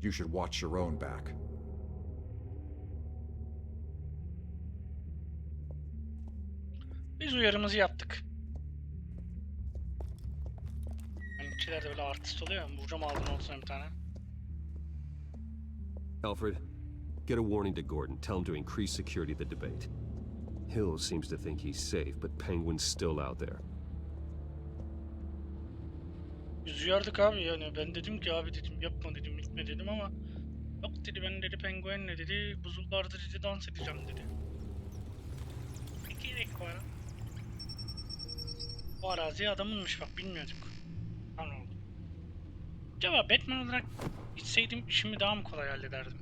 You should watch your own back. Biz uyarımızı yaptık. Benimkiler de böyle artist oluyor ya. Vuracağım aldım olsun bir tane. Alfred, get a warning to Gordon. Tell him to increase security at the debate. Hill seems to think he's safe, but Penguin's still out there. Biz uyardık abi yani. Ben dedim ki abi dedim yapma dedim gitme dedim ama yok dedi ben dedi penguenle dedi buzullarda dedi dans edeceğim dedi. Ne gerek var? Bu arazi adamınmış bak bilmiyorduk. Tamam oldu. Acaba Batman olarak gitseydim işimi daha mı kolay hallederdim?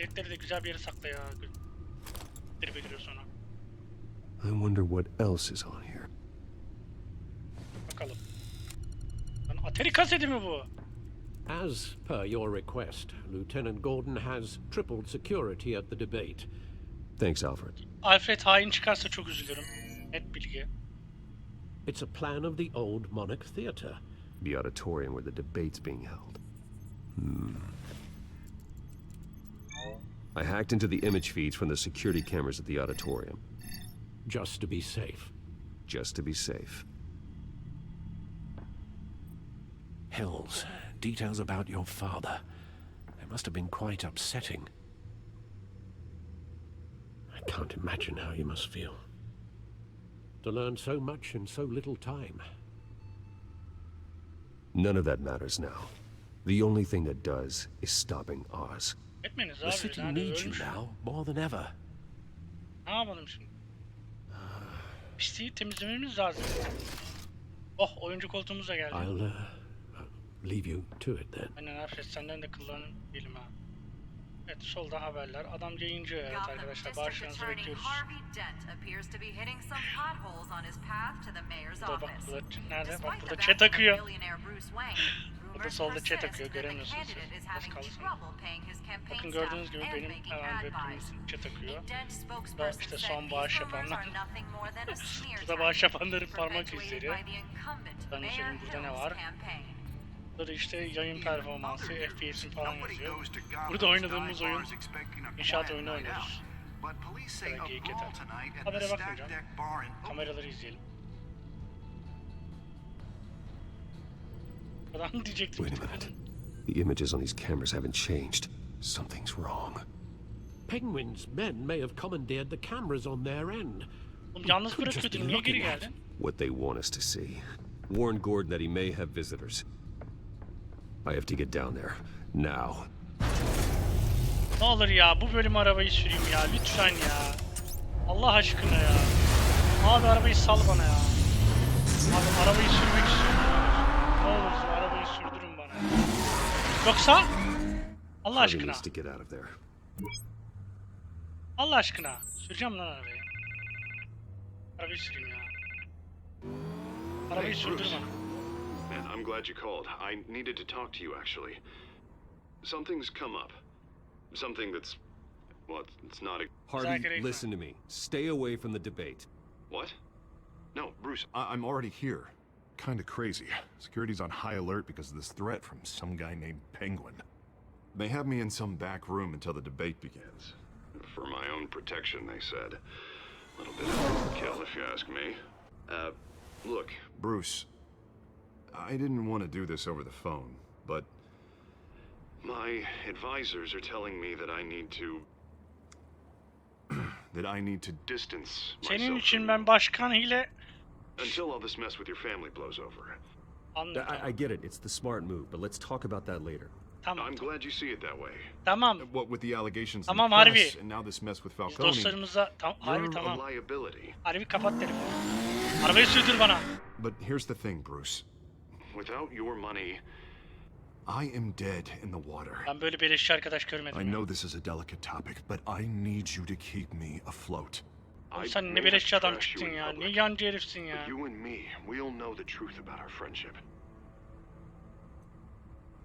Biletleri de güzel bir yere sakla ya. Trip ediyor sonra. I wonder what else is on here. Bakalım. Lan Atari kaseti mi bu? As per your request, Lieutenant Gordon has tripled security at the debate. Thanks, Alfred. Alfred hain çıkarsa çok üzülürüm. Net bilgi. It's a plan of the old Monarch Theatre. The auditorium where the debate's being held. I hacked into the image feeds from the security cameras at the auditorium. Just to be safe. Just to be safe. Hills, details about your father. They must have been quite upsetting. I can't imagine how you must feel. To learn so much in so little time. None of that matters now. The only thing that does is stopping Oz. Etmeniz The abi. city Yani needs you ölmüş. now more than ever. Ne yapalım şimdi? Pisliği temizlememiz lazım. Oh, oyuncu koltuğumuz da geldi. I'll leave you to it then. Aynen Alfred, senden de kullanın diyelim ha. Evet, solda haberler. Adam yayıncı, evet arkadaşlar. Bağışlarınızı bekliyoruz. Burada bak, burada nerede? Bak burada chat akıyor. Burada solda chat akıyor, göremiyorsunuz siz. Az kalsın. Bakın gördüğünüz gibi benim hemen webcam'imizin chat akıyor. Burada işte son bağış yapanlar. Burada bağış yapanların parmak izleri. Ben söyleyeyim, burada ne var? Burada işte yayın performansı, FPS'in falan yazıyor. Burada oynadığımız oyun, inşaat oyunu oynuyoruz. Böyle geyik yeter. Habere bakmayacağım. Kameraları izleyelim. Adam diyecektim. Wait a minute. The images on these cameras haven't changed. Something's wrong. Penguin's men may have commandeered the cameras on their end. Oğlum yalnız bırakıyordun, niye geri geldin? What they want us to see. Warn Gordon that he may have visitors. I have to get down there. Now. Ne olur ya, bu bölüm arabayı süreyim ya, lütfen ya. Allah aşkına ya. Abi arabayı sal bana ya. Abi arabayı sürmek istiyorum. Ne olursun arabayı sürdürün bana. Yoksa Allah Harvey aşkına. needs to get out of there. Allah aşkına. Süreceğim lan arabayı. Arabayı süreyim ya. Arabayı sürdür bana. Man, I'm glad you called. I needed to talk to you, actually. Something's come up. Something that's... well, it's not a... Harvey, listen to me. Stay away from the debate. What? No, Bruce, I'm already here. Kinda crazy. Security's on high alert because of this threat from some guy named Penguin. They have me in some back room until the debate begins. for my own protection, they said. A little bit of overkill, if you ask me. Look. Bruce, I didn't want to do this over the phone, but... My advisors are telling me that I need to... that I need to distance Senin myself için ben başkan ile... until all this mess with your family blows over. I get it. It's the smart move, but let's talk about that later. Tamam. I'm glad you see it that way. Tamam. What with the allegations in Tamam the Harvey. press and now this mess with Biz Falcone. dostlarımıza... Harvey You're tamam. a liability. Harvey kapat telefonu. Arabayı sürdür bana. But here's the thing, Bruce. Without your money... I am dead in the water. Ben böyle bir eşya arkadaş görmedim. I know this is a delicate topic, but I need you to keep me afloat. Oğlum sen ne bir eşya adam çıktın ya. Ne yancı herifsin ya. But you and me, we'll know the truth about our friendship.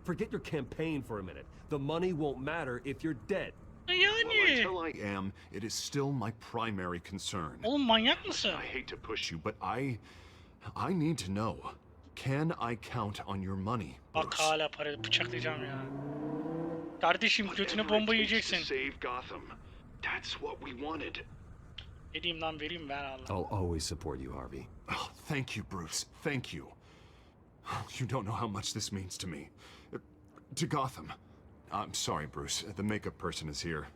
Forget your campaign for a minute. The money won't matter if you're dead. Yani. Until I am, it is still my primary concern. Oğlum manyak mısın? I hate to push you, but I need to know. Can I count on your money, Bak Bruce? hala para bıçaklayacağım ya. Kardeşim götüne bomba yiyeceksin. Save Gotham. That's what we wanted. Ne diyeyim lan, vereyim ben Allah. I'll always support you, Harvey. Oh, thank you, Bruce. Thank you. You don't know how much this means to me. To Gotham. I'm sorry, Bruce. The makeup person is here.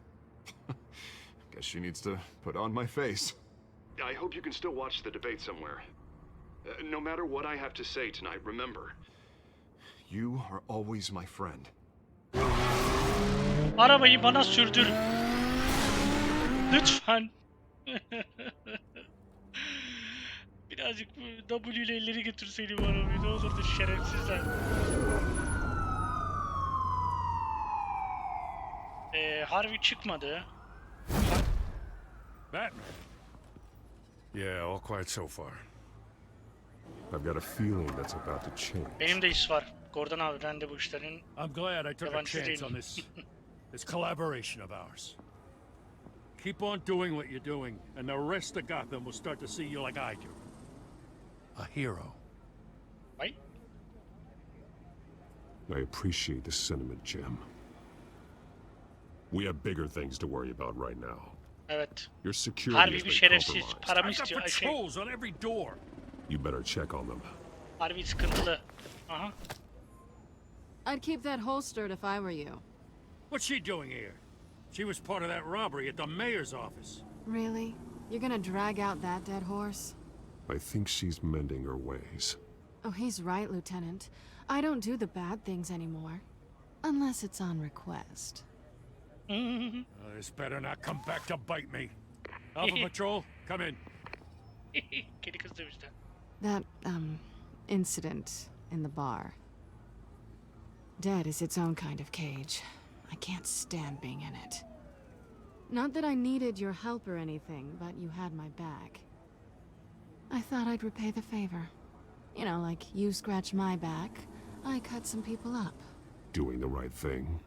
Guess she needs to put on my face. I hope you can still watch the debate somewhere. No matter what I have to say tonight, remember. You are always my friend. Arabayı bana sürdür. Lütfen. Birazcık W ile elleri götürseydim arabayı, ne olurdu şerefsizler. Harvey çıkmadı. Batman. Yeah, all quiet so far. I've got a feeling that's about to change. Benim de his var. Gordon abi ben de bu işlerin I'm glad I took a yabancısı chance on değilim. this collaboration of ours. Keep on doing what you're doing, and the rest of Gotham will start to see you like I do. A hero. Right? I appreciate the sentiment, Jim. We have bigger things to worry about right now. Evet. Your security Harvey has bir been şerefsiz. compromised. Paramı I've got istiyor. patrols on every door. You better check on them. Harvey sıkıntılı. Aha. I'd keep that holstered if I were you. What's she doing here? She was part of that robbery at the mayor's office. Really? You're gonna drag out that dead horse? I think she's mending her ways. Oh, he's right, Lieutenant. I don't do the bad things anymore. Unless it's on request. This better not come back to bite me. Alpha Patrol, come in. Kedi kız dövüşte. That, incident in the bar. Dead is its own kind of cage. I can't stand being in it. Not that I needed your help or anything, but you had my back. I thought I'd repay the favor. You know, like you scratch my back, I cut some people up. Doing the right thing.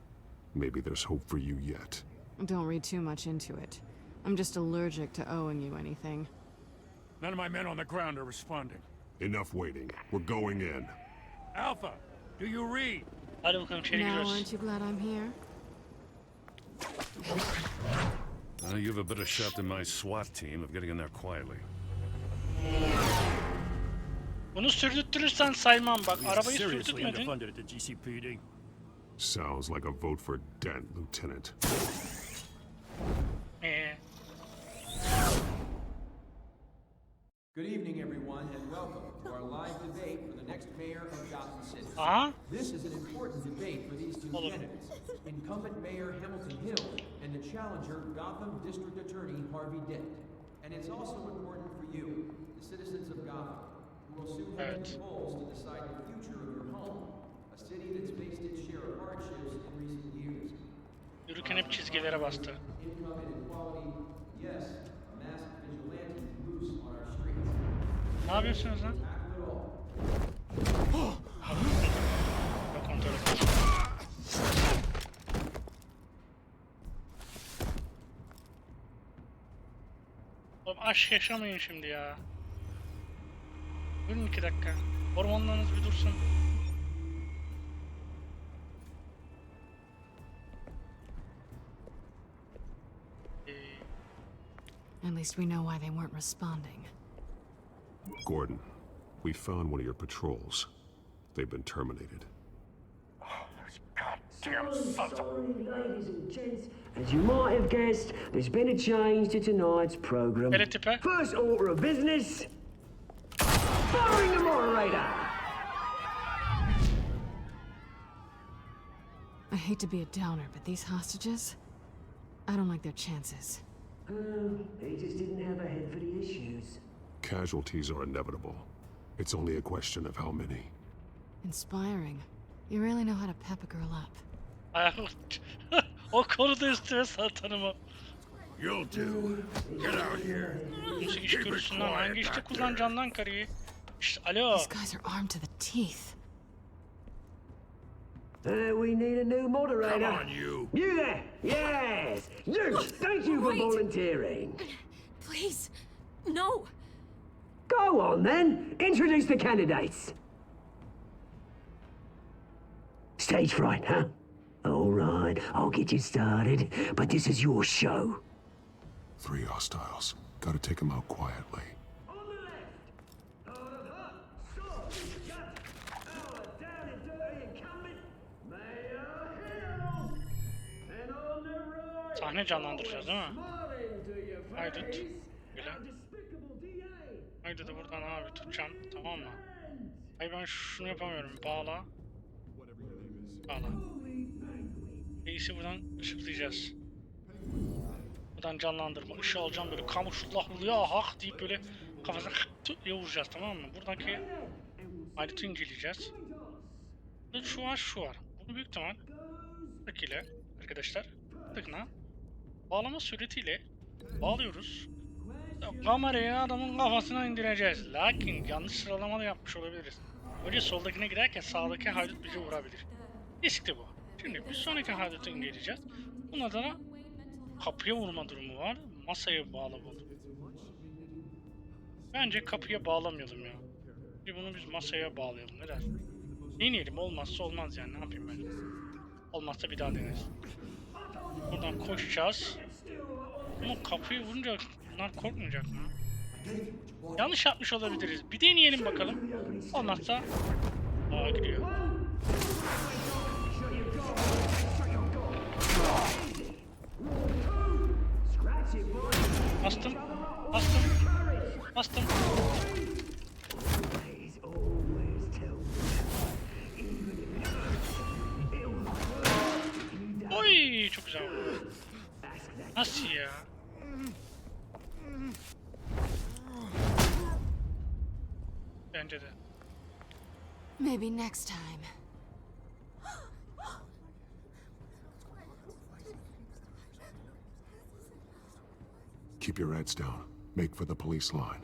Maybe there's hope for you yet. Don't read too much into it. I'm just allergic to owing you anything. None of my men on the ground are responding. Enough waiting. We're going in. Alpha, do you read? Hadi bakalım içeri Now, giriyoruz. aren't you glad I'm here? You have a better shot than my SWAT team of getting in there quietly. Bunu sürdürtürürsen saymam bak. Arabayı Seriously sürdürtmedin. underfunded at the GCPD. Sounds like a vote for Dent, Lieutenant. Good evening, everyone, and welcome to our live debate for the next mayor of Gotham City. This is an important debate for these two candidates, incumbent Mayor Hamilton Hill and the challenger Gotham District Attorney Harvey Dent. And it's also important for you, the citizens of Gotham, who will soon head to the polls to decide the future of your home, a city that's faced its share of hardships in recent years. Yürürken hep çizgilere bastı. Income inequality, yes, a masked vigilante loose on our streets. Ne yapıyorsunuz lan? Yok kontrol et. Oğlum aşk yaşamayın şimdi ya. Durun 2 dakika. Hormonlarınız bir dursun. At least we know why they weren't responding. Gordon, we found one of your patrols. They've been terminated. Sorry, ladies and gents. As you might have guessed, there's been a change to tonight's program. First order of business, firing the moderator. I hate to be a downer, but these hostages, I don't like their chances. He just didn't have a head for the issues. Casualties are inevitable. It's only a question of how many. Inspiring. You really know how to pep a girl up. O konuda üstüne satanım. You'll do. Get out here. Nasıl iş görürsün lan? Hangi işte kullanacaksın lan karıyı? İşte alo. These guys are armed to the teeth. We need a new moderator. Come on, you. You there? Yes. You. Thank you for Wait. volunteering. Please, no. Go on then. Introduce the candidates. Stage fright, huh? All right, I'll get you started, but this is your show. 3 hostiles. Gotta take them out quietly. Sahne canlandıracağız değil mi? Haydut. Güzel. Haydi de buradan abi tutacağım, tamam mı? Hayır ben şunu yapamıyorum. Bağla. Bağla. İyisi buradan ışıklayacağız. Buradan canlandırma. Işığı alacağım böyle kamuflajlı ya hak deyip böyle kafasına diye vuracağız, tamam mı? Buradaki Haydut'u inceleyeceğiz. Şu var, şu var. Bunu büyük ihtimal şekilde arkadaşlar yaptık lan. Bağlama suretiyle bağlıyoruz. Kamerayı adamın kafasına indireceğiz. Lakin yanlış sıralamada yapmış olabiliriz. Önce soldakine giderken sağdaki haydut bizi vurabilir. Riskli bu. Şimdi bir sonraki haydutu indireceğiz. Buna da kapıya vurma durumu var. Masaya bağlamadım. Bence kapıya bağlamayalım ya. Şimdi bunu biz masaya bağlayalım. Ne dersin? Deneyelim. Olmazsa olmaz yani. Ne yapayım ben? Olmazsa bir daha deneriz. Buradan koşacağız. Ama kapıyı vurunca bunlar korkmayacak mı? Yanlış yapmış olabiliriz. Bir deneyelim bakalım. Olmazsa gidiyor. Bastım. Bastım. Oy, çok güzel. Nasıl ya? Bence de. Maybe next time. Keep your heads down. Make for the police line.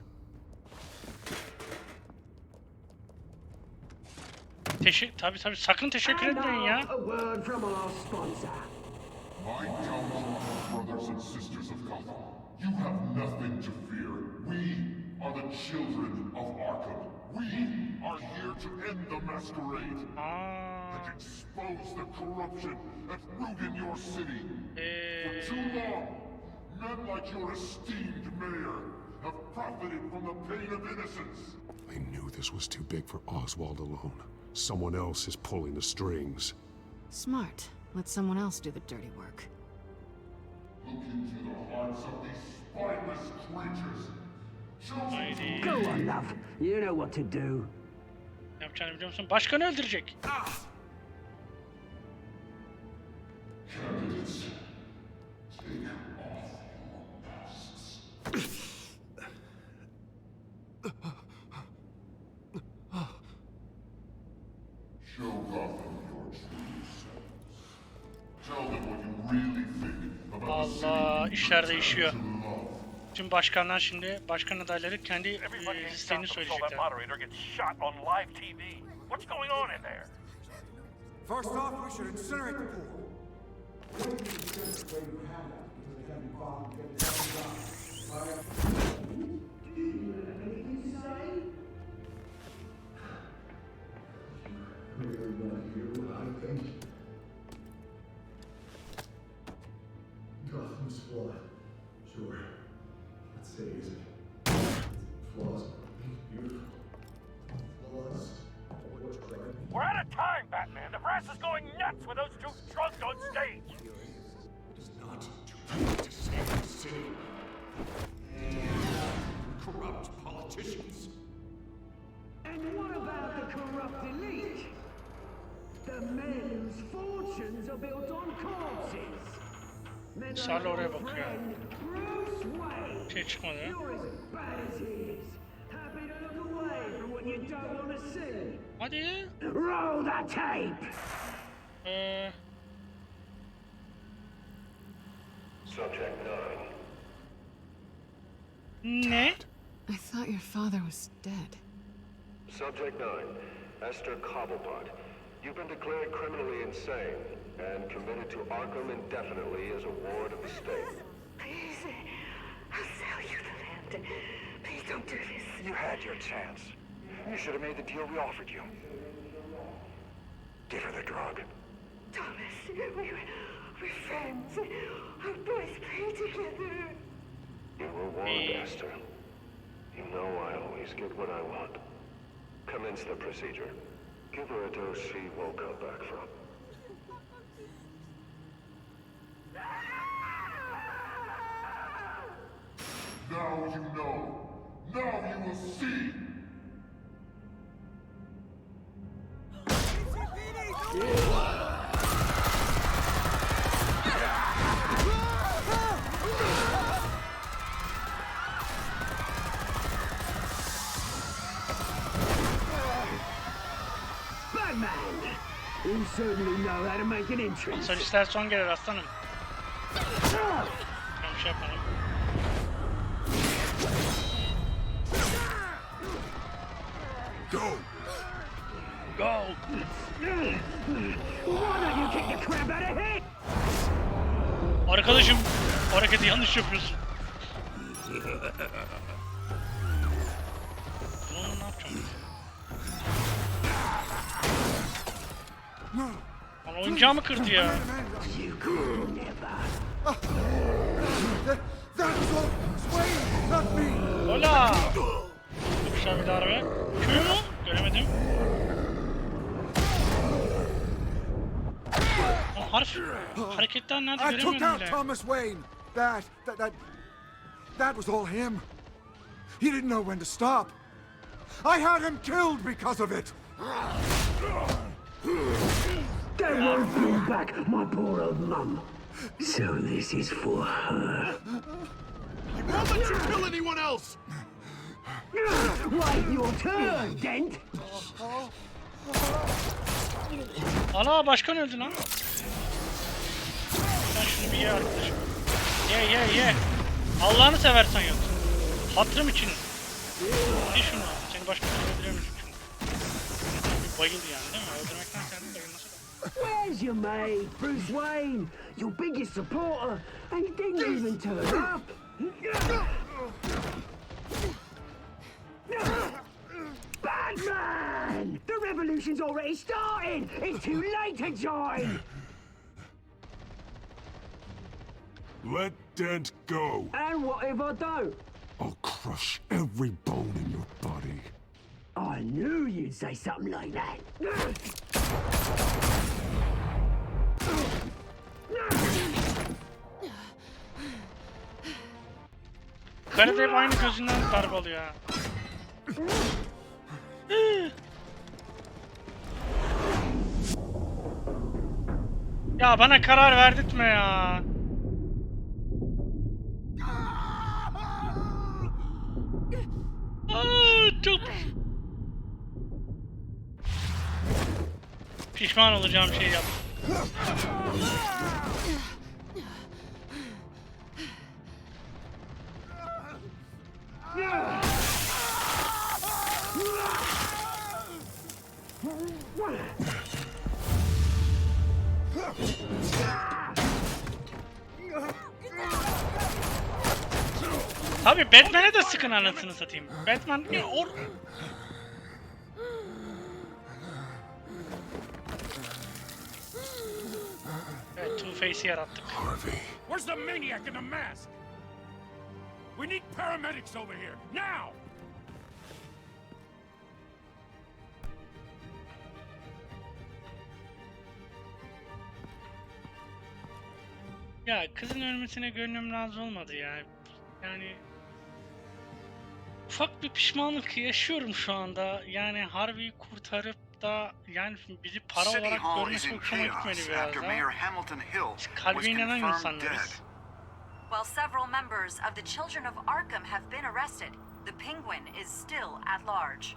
Tabii sakın teşekkür etmeyin ya. A word from our sponsor. My downfall, brothers and sisters of Gotham. You have nothing to fear. We are the children of Arkham. We are here to end the masquerade and expose the corruption that ruined your city. For too long, men like your esteemed mayor have profited from the pain of innocence. I knew this was too big for Oswald alone. Someone else is pulling the strings. Smart. Let someone else do the dirty work. Look into the hearts of these spineless creatures. Go on, love. You know what to do. Ne yapacağını biliyor musun? Başkanı öldürecek. Candidates, take off your masks. Show Gotham your true selves. Tell them what you really think about the city Allah, işler you değişiyor. pretend to love. Tüm başkanlar şimdi, başkan adayları kendi listeğini söyleyecekler. First off, we should incinerate the pool. Gotham's flawed. Sure. Let's say is it? Flaws beautiful. Flaws. We're out of time, Batman. The press is going nuts with those two drunks on stage. It is not too late to save the city. Corrupt politicians. And what about the corrupt elite? The men whose fortunes are built on corpses. Sarla oraya bakıyor. Şey çıkmadı. Hadi. Roll the tape. Subject 9. Ne? I thought your father was dead. Subject 9, Esther Cobblepot. You've been declared criminally insane and committed to Arkham indefinitely as a ward of the state. Please, I'll sell you the land. Please don't do this. You had your chance. You should have made the deal we offered you. Give her the drug. Thomas, we're friends. Our boys play together. You were warned, Esther. You know I always get what I want. Commence the procedure. Give her a dose she won't come back from. Now you know. Now you will see. Batman! You certainly know how to make an entrance. Sonuçlar son gelir aslanım. bir şey yapalım. Go! Go! Arkadaşım, hareketi yanlış yapıyorsun. Bunu ne yapacağım? Lan oyuncağımı kırdı ya. Hola! Yapışlar bir daha arabaya. Köyü mü? Göremedim. O harf, hareketler nerede I took göremiyorum out bile. Thomas Wayne. That was all him. He didn't know when to stop. I had him killed because of it. That won't bring back my poor old mum. So this is for her. He won't let you kill anyone else! Wait your turn, Dent! Ana başkan öldü lan. Sen şunu bir ye arkadaşım. Ye. Allah'ını seversen yok. Hatırım için. Ye şunu. Seni başkan öldüremiyorum çünkü. Bir bayıldı yani değil mi? Öldürmekten sen bayılması da. Where's your mate, Bruce Wayne? Your biggest supporter, and he didn't even turn up. Batman! The revolution's already started! It's too late to join! Let Dent go. And what if I don't? I'll crush every bone in your body. I knew you'd say something like that. Karada hep aynı gözünden darbe alıyor ha. Ya bana karar verdirtme ya. Çok pişman olacağım şey yaptım. Tabii Batman'e de sıkın anasını satayım. Batman ya Evet, Two-Face'i yarattık. Harvey. Where's the maniac in the mask? We need paramedics over here, now! Ya kızın ölmesine gönlüm razı olmadı ya. Yani ufak bir pişmanlık yaşıyorum şu anda. Yani Harvey'i kurtarıp da yani bizi para olarak görmesi hoşuma gitmedi biraz daha. Biz kalbe inanan insanlarız. While several members of the Children of Arkham have been arrested, the Penguin is still at large.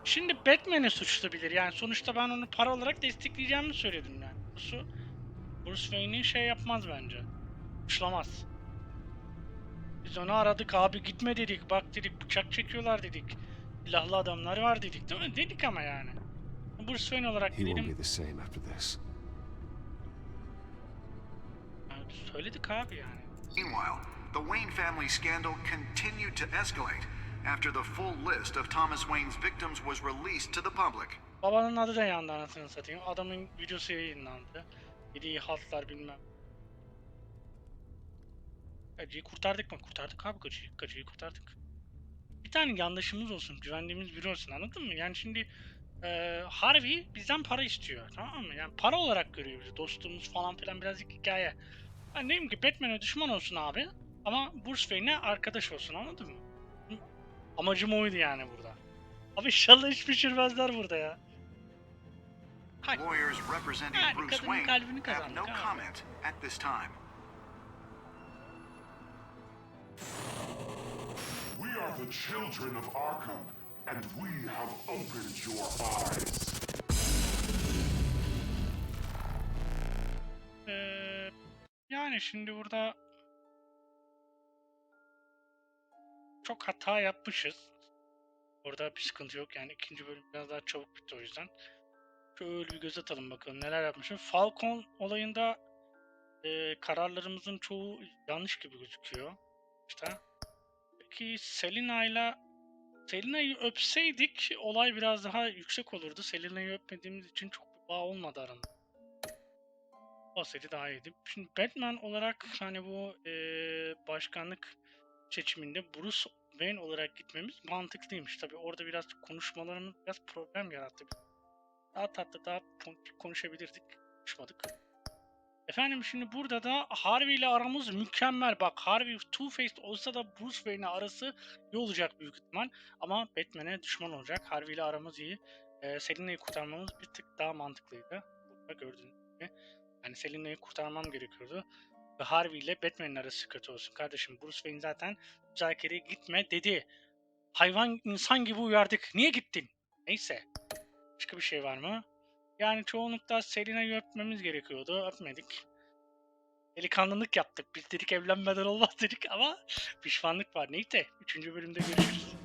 Şimdi Batman'i suçlayabilir. Yani sonuçta ben onu para olarak destekleyeceğimi söyledim yani. Bruce Wayne'i şey yapmaz bence. Suçlamaz. Biz onu aradık abi gitme dedik. Bak dedik bıçak çekiyorlar dedik. Silahlı adamlar var dedik değil mi? Dedik ama yani. Bruce Wayne olarak dedim. Söyledik abi yani. Meanwhile, the Wayne family scandal continued to escalate after the full list of Thomas Wayne's victims was released to the public. Babanın adı da yandı anasını satayım. Adamın videosu yayınlandı. Yediği haltlar bilmem. Gacıyı kurtardık mı? Kurtardık abi gacıyı kurtardık. Bir tane yandaşımız olsun, güvendiğimiz biri olsun anladın mı? Yani şimdi Harvey bizden para istiyor tamam mı? Yani para olarak görüyor bizi. Dostluğumuz falan filan birazcık hikaye. Ben diyeyim ki Batman'e düşman olsun abi ama Bruce Wayne'e arkadaş olsun anladın mı? Amacım oydu yani burada. Abi inşallah hiç pişirmezler burada ya. Lawyers representing Bruce Wayne have no comment at this time. We are the children of Arkham, and we have opened your eyes. Yani şimdi burada çok hata yapmışız. Orada bir sıkıntı yok yani ikinci bölüm biraz daha çabuk bitti o yüzden. Şöyle bir göz atalım bakalım neler yapmışım. Falcon olayında kararlarımızın çoğu yanlış gibi gözüküyor. İşte. Peki Selina'yı öpseydik olay biraz daha yüksek olurdu. Selina'yı öpmediğimiz için çok bir bağ olmadı aramızda. O seri daha iyiydi. Şimdi Batman olarak hani bu başkanlık seçiminde Bruce Wayne olarak gitmemiz mantıklıymış. Tabi orada biraz konuşmalarımız biraz problem yarattı. Daha tatlı, daha konuşabilirdik. Konuşmadık. Efendim şimdi burada da Harvey ile aramız mükemmel. Bak Harvey Two-Faced olsa da Bruce Wayne'le arası iyi olacak büyük ihtimal. Ama Batman'e düşman olacak. Harvey ile aramız iyi. Selina'yı kurtarmamız bir tık daha mantıklıydı. Burada gördüğünüz gibi. Yani Selina'yı kurtarmam gerekiyordu. Ve Harvey ile Batman'in arası kötü olsun. Kardeşim Bruce Wayne zaten müzakereye gitme dedi. Hayvan insan gibi uyardık. Niye gittin? Neyse. Başka bir şey var mı? Yani çoğunlukla Selina'yı öpmemiz gerekiyordu. Öpmedik. Delikanlılık yaptık. Biz dedik evlenmeden olmaz dedik ama pişmanlık var. Neyse. 3. bölümde görüşürüz.